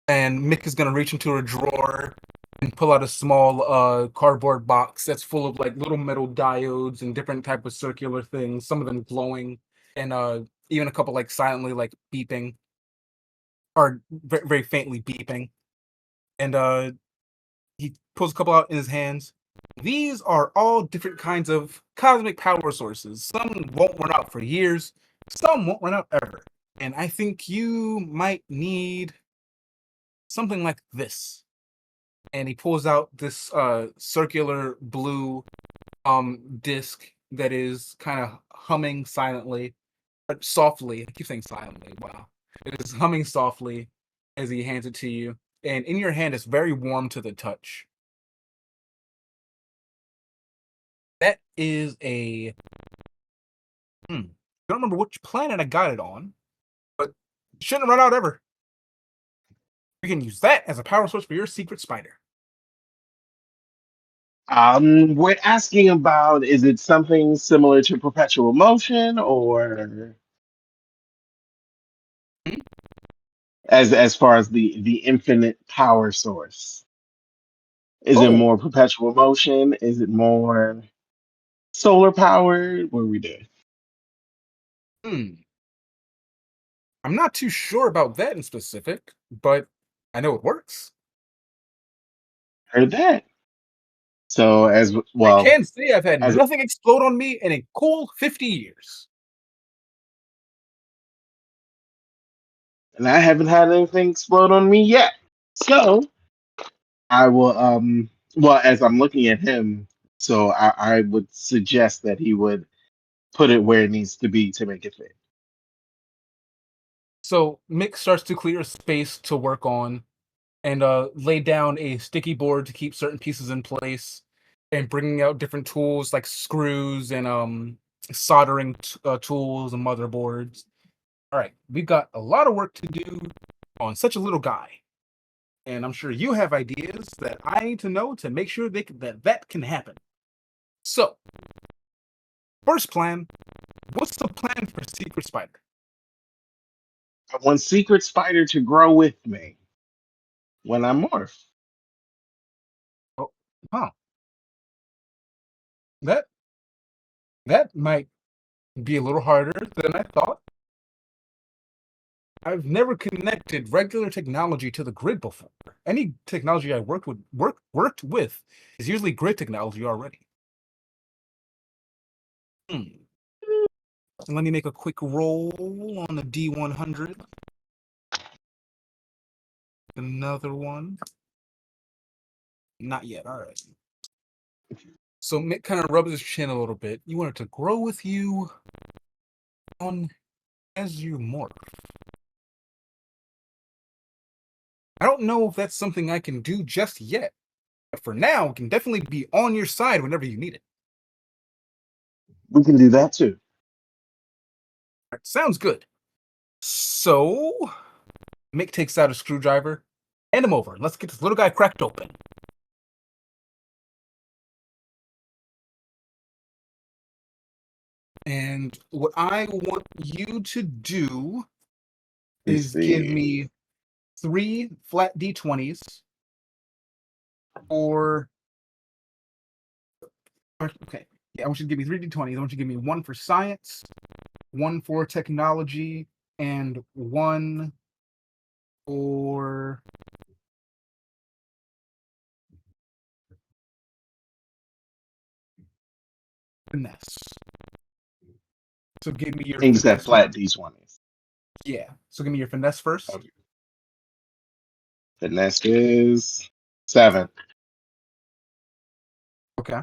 And Mick is gonna reach into a drawer and pull out a small cardboard box that's full of like little metal diodes and different type of circular things, some of them glowing, and even a couple like silently like beeping or very faintly beeping. And he pulls a couple out in his hands. These are all different kinds of cosmic power sources. Some won't run out for years, some won't run out ever. And I think you might need something like this. And he pulls out this circular blue disc that is kind of humming silently, but softly. I keep saying silently. Wow. It is humming softly as he hands it to you. And in your hand, it's very warm to the touch. That is a don't remember which planet I got it on, but it shouldn't run out ever. You can use that as a power source for your secret spider.
We're asking about, is it something similar to perpetual motion, or
Hmm?
as far as the infinite power source? Is it
Oh,
more perpetual motion? Is it more solar powered? What are we doing?
hmm. I'm not too sure about that in specific, but I know it works.
Heard that. So as
I
well
can say I've had
as
nothing explode on me in a cool 50 years.
and I haven't had anything explode on me yet. So I will well, as I'm looking at him, so I would suggest that he would put it where it needs to be to make it fit.
So Mick starts to clear space to work on and lay down a sticky board to keep certain pieces in place and bringing out different tools like screws and soldering tools and motherboards. All right, we've got a lot of work to do on such a little guy. And I'm sure you have ideas that I need to know to make sure that can happen. So, first plan, what's the plan for Secret Spider?
I want Secret Spider to grow with me when I morph.
Oh, huh. That that might be a little harder than I thought. I've never connected regular technology to the grid before. Any technology I worked with is usually grid technology already. Hmm. And let me make a quick roll on the D100. Another one. Not yet. All right. So Mick kind of rubs his chin a little bit. You want it to grow with you on as you morph. I don't know if that's something I can do just yet, but for now, it can definitely be on your side whenever you need it.
We can do that too.
Right, sounds good. So Mick takes out a screwdriver. Hand him over. Let's get this little guy cracked open. And what I want you to do
Let's
is give
see.
me 3 flat D20s or okay. Yeah, I want you to give me 3 D20s. I want you to give me 1 for science, 1 for technology, and 1 for finesse. So give me your
And you said
finesse
flat
one.
D20s.
Yeah. So give me your finesse first.
Okay. Finesse is 7.
Okay.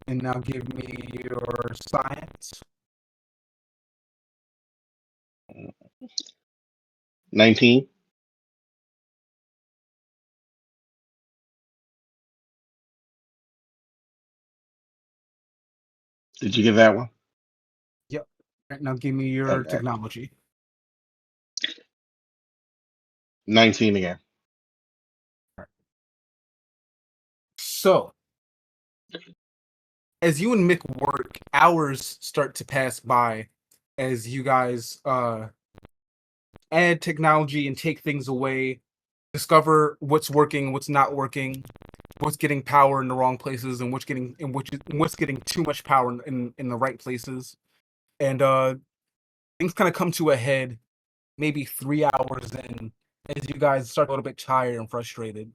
And now give me your science.
19. Did you get that one?
Yep. Right, now give me your
Okay.
technology.
19 again.
So, as you and Mick work, hours start to pass by as you guys add technology and take things away, discover what's working, what's not working, what's getting power in the wrong places, and what's getting too much power in the right places. And things kind of come to a head maybe 3 hours in as you guys start a little bit tired and frustrated.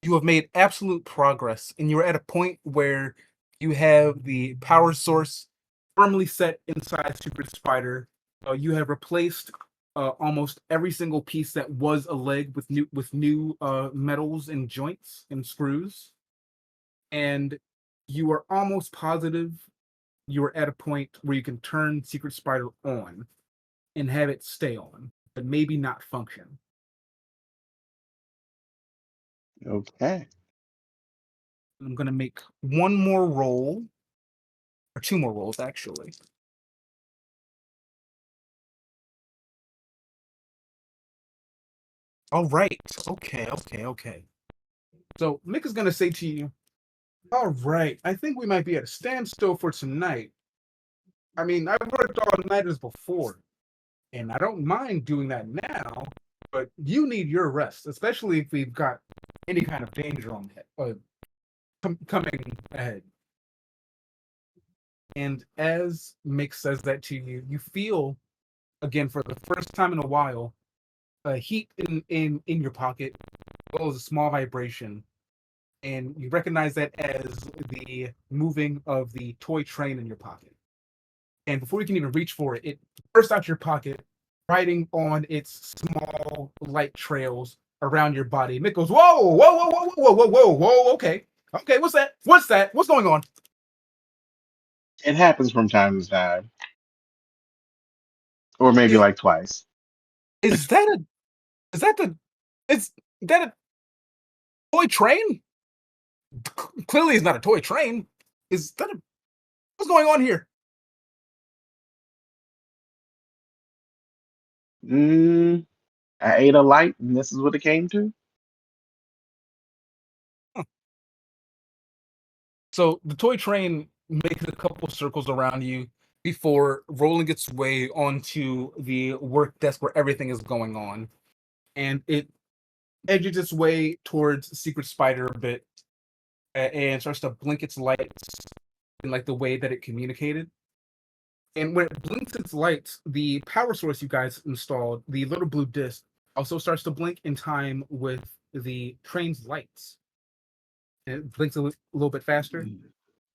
You have made absolute progress, and you're at a point where you have the power source firmly set inside Secret Spider. You have replaced almost every single piece that was a leg with new metals and joints and screws, and you are almost positive you are at a point where you can turn Secret Spider on and have it stay on, but maybe not function.
Okay.
I'm gonna make one more roll, or two more rolls actually. All right. Okay. So Mick is gonna say to you, "All right, I think we might be at a standstill for tonight. I mean, I've worked all nighters before, and I don't mind doing that now. But you need your rest, especially if we've got any kind of danger on coming ahead." And as Mick says that to you, you feel again for the first time in a while a heat in your pocket, as well as a small vibration, and you recognize that as the moving of the toy train in your pocket. And before you can even reach for it, it bursts out your pocket, riding on its small light trails around your body. Mick goes, "Whoa, whoa, whoa, whoa, whoa, whoa, whoa, whoa, okay. Okay, what's that? What's that? What's going on?"
It happens from time to time, or maybe
Is
like twice.
is that a is that the is that a toy train? Clearly it's not a toy train. Is that a what's going on here?
Mm, I ate a light, and this is what it came to.
Huh. So the toy train makes a couple circles around you before rolling its way onto the work desk where everything is going on. And it edges its way towards Secret Spider a bit and starts to blink its lights in like the way that it communicated. And when it blinks its lights, the power source you guys installed, the little blue disc, also starts to blink in time with the train's lights. And it blinks a little bit faster,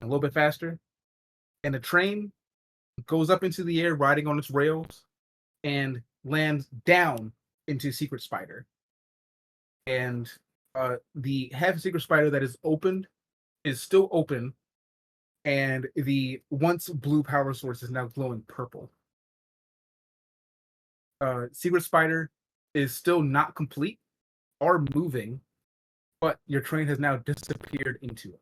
a little bit faster, and the train goes up into the air, riding on its rails, and lands down into Secret Spider. And the half Secret Spider that is opened is still open, and the once blue power source is now glowing purple. Secret Spider is still not complete or moving, but your train has now disappeared into it.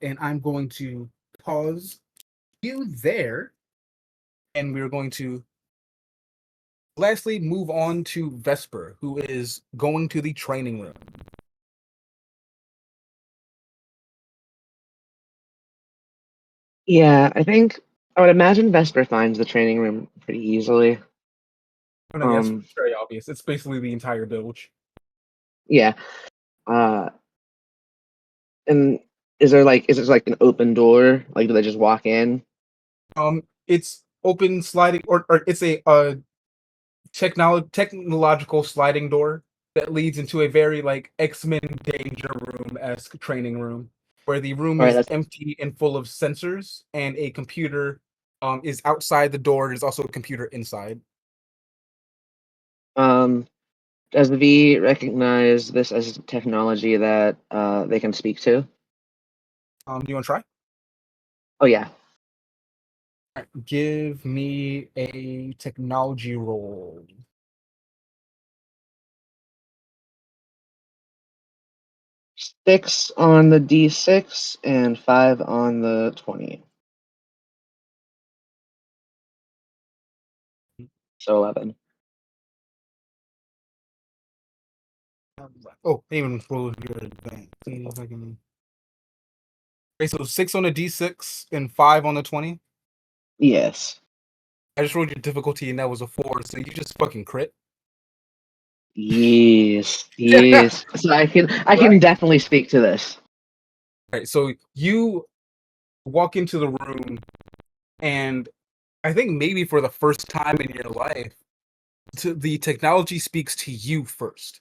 And I'm going to pause you there, and we're going to lastly move on to Vesper, who is going to the training room.
Yeah, I think I would imagine Vesper finds the training room pretty easily.
Oh, no, yes, it's very obvious. It's basically the entire bilge.
Yeah. Uh, and is there like an open door? Like, do they just walk in?
It's open sliding, or it's a technological sliding door that leads into a very like X-Men Danger Room-esque training room, where the room
All right,
is
that's
empty and full of sensors, and a computer is outside the door. There's also a computer inside.
um. Does the V recognize this as technology that they can speak to?
Do you want to try?
Oh yeah.
All right, give me a technology roll.
6 on the D6 and 5 on the 20. So 11.
Oh, even roll your advance. See if I can. Okay, so 6 on the D6 and 5 on the 20.
Yes.
I just rolled your difficulty and that was a 4, so you just fucking crit.
Yes. Yes. So I can definitely speak to this.
Right, so you walk into the room, and I think maybe for the first time in your life, the technology speaks to you first.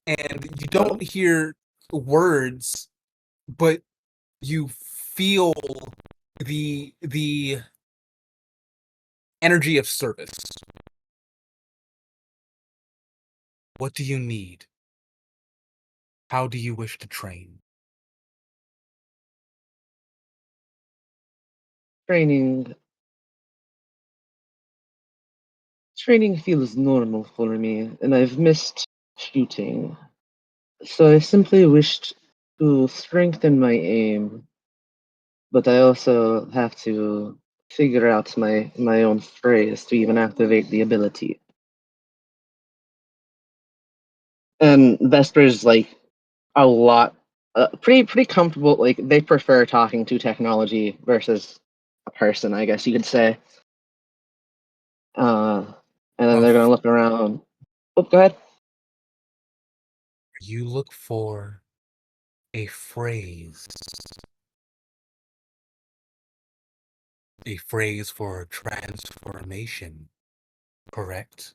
And you don't hear words, but you feel the energy of service. What do you need? How do you wish to train?
Training feels normal for me, and I've missed shooting. So I simply wished to strengthen my aim, but I also have to figure out my own phrase to even activate the ability. And Vesper's like a lot, pretty comfortable. Like they prefer talking to technology versus a person, I guess you could say. And then they're gonna look around. Oh, go ahead.
You look for a phrase. A phrase for transformation, correct?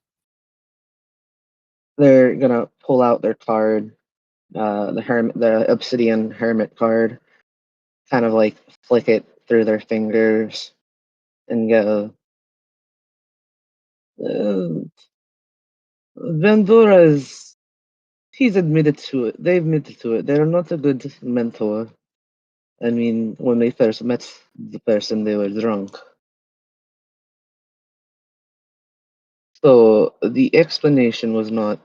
They're gonna pull out their card, the obsidian hermit card, kind of like flick it through their fingers, and go. Bandora is. He's admitted to it. They admitted to it. They're not a good mentor. I mean, when they first met the person, they were drunk. So the explanation was not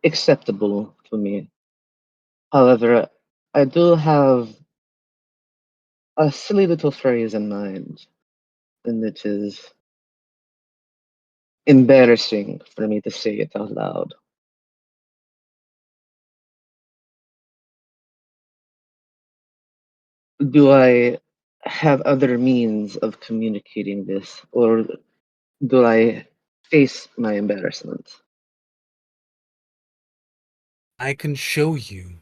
acceptable to me. However, I do have a silly little phrase in mind, and it is embarrassing for me to say it out loud. Do I have other means of communicating this, or do I face my embarrassment?
I can show you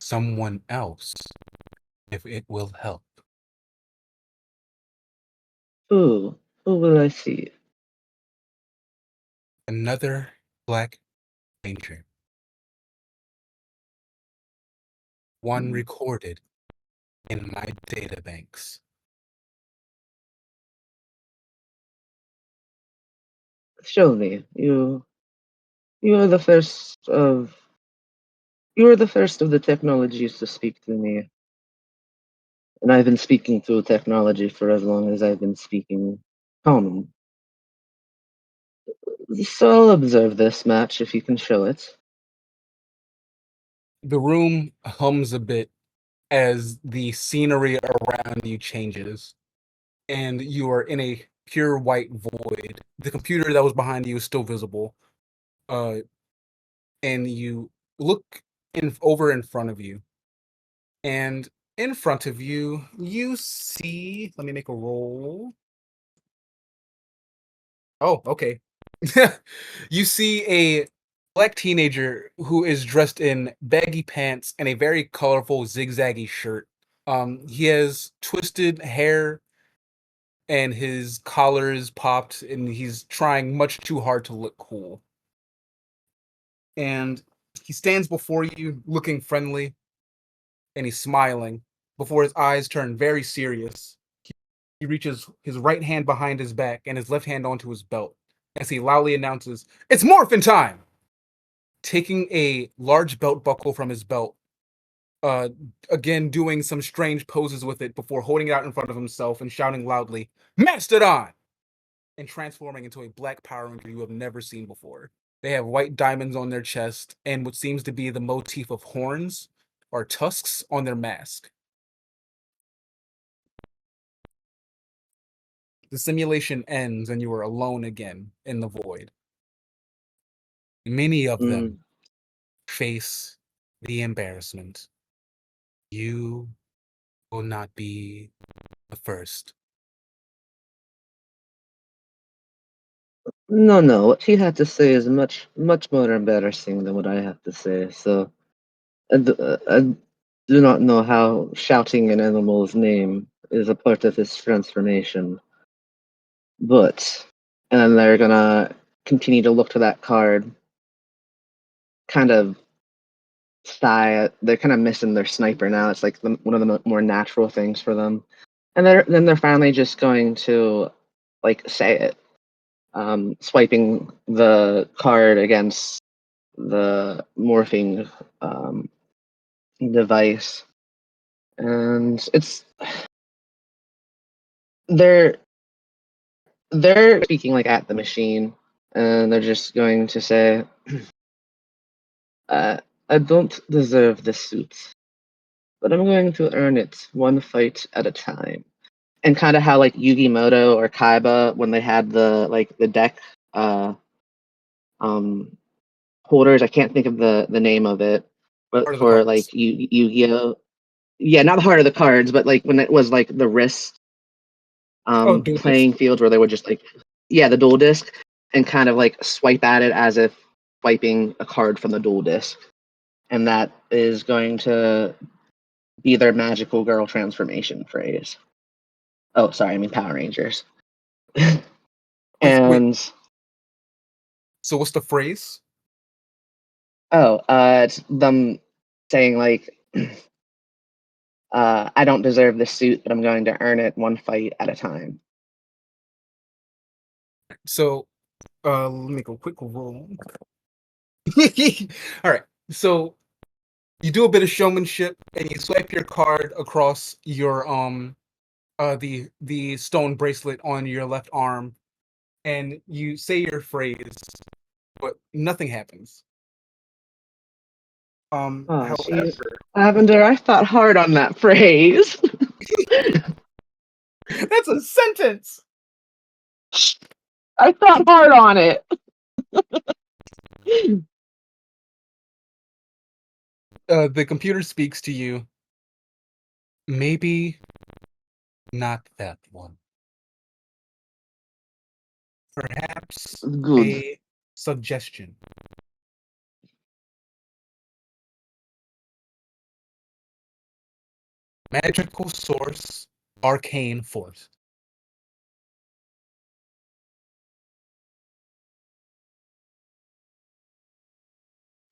someone else if it will help.
Who will I see?
Another Black Ranger. One recorded in my databanks.
Show me. You are the first of you are the first of the technologies to speak to me. And I've been speaking to technology for as long as I've been speaking common. So I'll observe this match if you can show it.
The room hums a bit as the scenery around you changes, and you are in a pure white void. The computer that was behind you is still visible, uh, and you look over in front of you, and in front of you, you see. Let me make a roll. Oh, okay. You see a black teenager who is dressed in baggy pants and a very colorful zigzaggy shirt. He has twisted hair and his collar is popped and he's trying much too hard to look cool. And he stands before you looking friendly and he's smiling before his eyes turn very serious. He reaches his right hand behind his back and his left hand onto his belt as he loudly announces, "It's morphin' time!" Taking a large belt buckle from his belt, uh, again doing some strange poses with it before holding it out in front of himself and shouting loudly, "Mastodon!" and transforming into a black Power Ranger you have never seen before. They have white diamonds on their chest and what seems to be the motif of horns or tusks on their mask. The simulation ends and you are alone again in the void. Many of them face the embarrassment. You will not be the first.
No. What he had to say is much more embarrassing than what I have to say. So I do not know how shouting an animal's name is a part of his transformation. But and then they're gonna continue to look to that card, kind of sigh. They're kind of missing their sniper now. It's like one of the more natural things for them. And they're finally just going to like say it, swiping the card against the morphing device, and they're they're speaking like at the machine, and they're just going to say, "I don't deserve this suit, but I'm going to earn it one fight at a time." And kind of how like Yugi Moto or Kaiba when they had the deck uh um holders. I can't think of the name of it, but
Part of the
for like
cards.
Yu-Gi-Oh. Yeah, not the heart of the cards, but like when it was like the wrist
Oh, dual disc.
playing fields where they would just like, yeah, the dual disc, and kind of like swipe at it as if swiping a card from the dual disc, and that is going to be their magical girl transformation phrase. Oh, sorry, I mean Power Rangers.
Wait.
And
So what's the phrase?
it's them saying like, I don't deserve this suit, but I'm going to earn it one fight at a time.
So let me make a quick roll. All right. So you do a bit of showmanship and you swipe your card across your the stone bracelet on your left arm and you say your phrase, but nothing happens.
Oh,
However,
jeez. Lavender, I thought hard on that phrase.
that's a sentence.
I thought hard on it.
The computer speaks to you. Maybe not that one. Perhaps
Good.
a suggestion. Magical source, arcane force.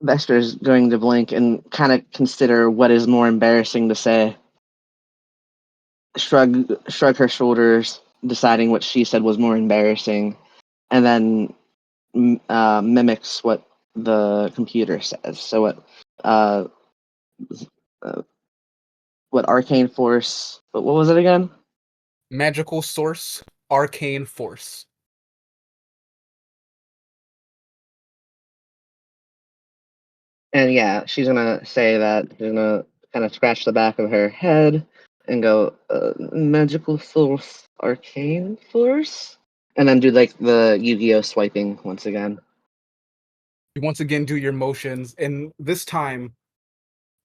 Vesper's going to blink and kind of consider what is more embarrassing to say. Shrug her shoulders, deciding what she said was more embarrassing, and then mimics what the computer says. So uh, uh, what arcane force? But what was it again?
Magical source, arcane force.
And yeah, she's gonna say that. She's gonna kind of scratch the back of her head and go, magical force, arcane force, and then do like the Yu-Gi-Oh swiping once again.
You once again do your motions, and this time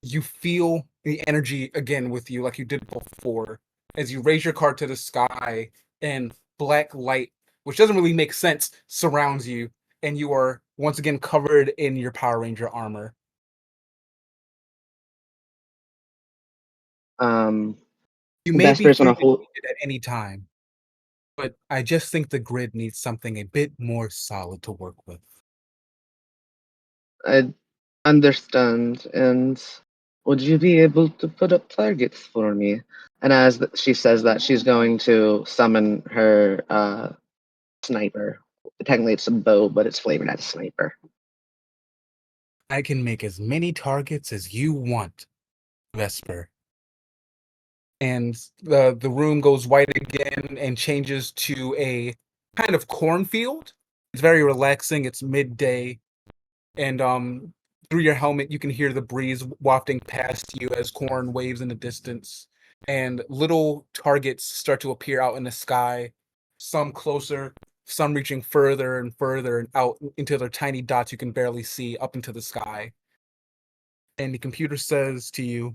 you feel the energy again with you like you did before as you raise your card to the sky and black light, which doesn't really make sense, surrounds you, and you are once again covered in your Power Ranger armor. You may be
Vesper's
free
gonna
to
hold.
change it at any time, but I just think the grid needs something a bit more solid to work with.
I understand. And would you be able to put up targets for me? And as she says that, she's going to summon her sniper. Technically, it's a bow, but it's flavored as a sniper.
I can make as many targets as you want, Vesper. And the room goes white again and changes to a kind of cornfield. It's very relaxing. It's midday. And through your helmet, you can hear the breeze wafting past you as corn waves in the distance. And little targets start to appear out in the sky, some closer, some reaching further and further and out into their tiny dots you can barely see up into the sky. And the computer says to you,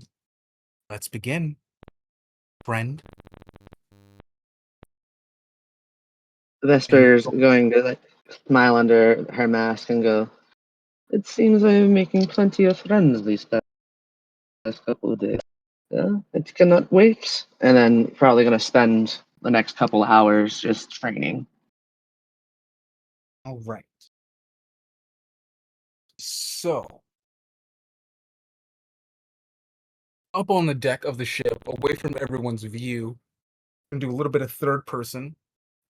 "Let's begin, friend."
Vesper's going to like smile under her mask and go, "It seems I'm making plenty of friends these past couple of days. Yeah, it cannot wait." And then probably gonna spend the next couple hours just training.
All right. So, up on the deck of the ship, away from everyone's view, and do a little bit of third person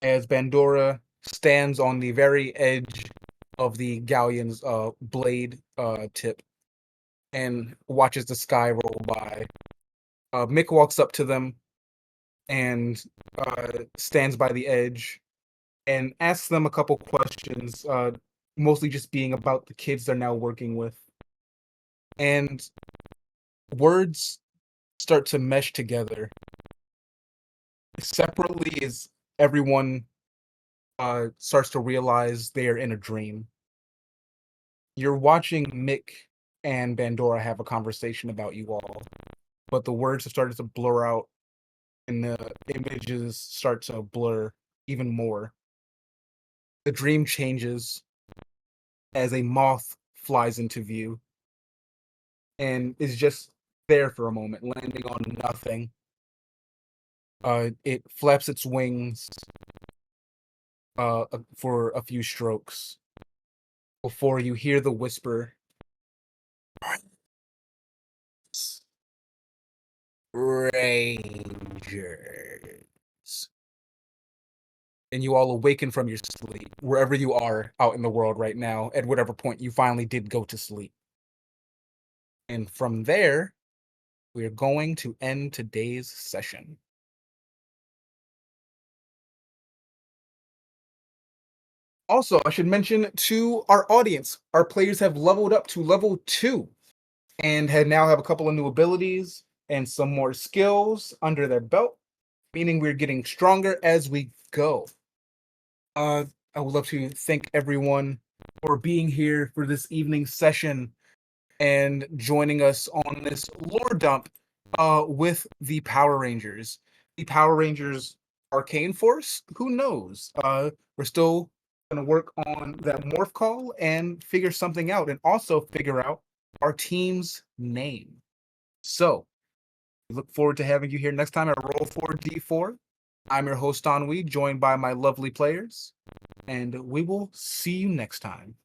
as Bandora stands on the very edge of the Galleon's blade tip and watches the sky roll by. Mick walks up to them and stands by the edge and asks them a couple questions, mostly just being about the kids they're now working with. And words start to mesh together. Separately, as everyone starts to realize they are in a dream. You're watching Mick and Bandora have a conversation about you all, but the words have started to blur out and the images start to blur even more. The dream changes as a moth flies into view and is just there for a moment, landing on nothing. It flaps its wings for a few strokes before you hear the whisper, "Rangers." And you all awaken from your sleep, wherever you are out in the world right now, at whatever point you finally did go to sleep. And from there, we're going to end today's session. Also, I should mention to our audience, our players have leveled up to level 2 and now have a couple of new abilities and some more skills under their belt, meaning we're getting stronger as we go. I would love to thank everyone for being here for this evening's session and joining us on this lore dump with the Power Rangers. The Power Rangers Arcane Force? Who knows? We're still going to work on that morph call and figure something out, and also figure out our team's name. So, we look forward to having you here next time at Roll4D4. I'm your host, Ennui, joined by my lovely players, and we will see you next time.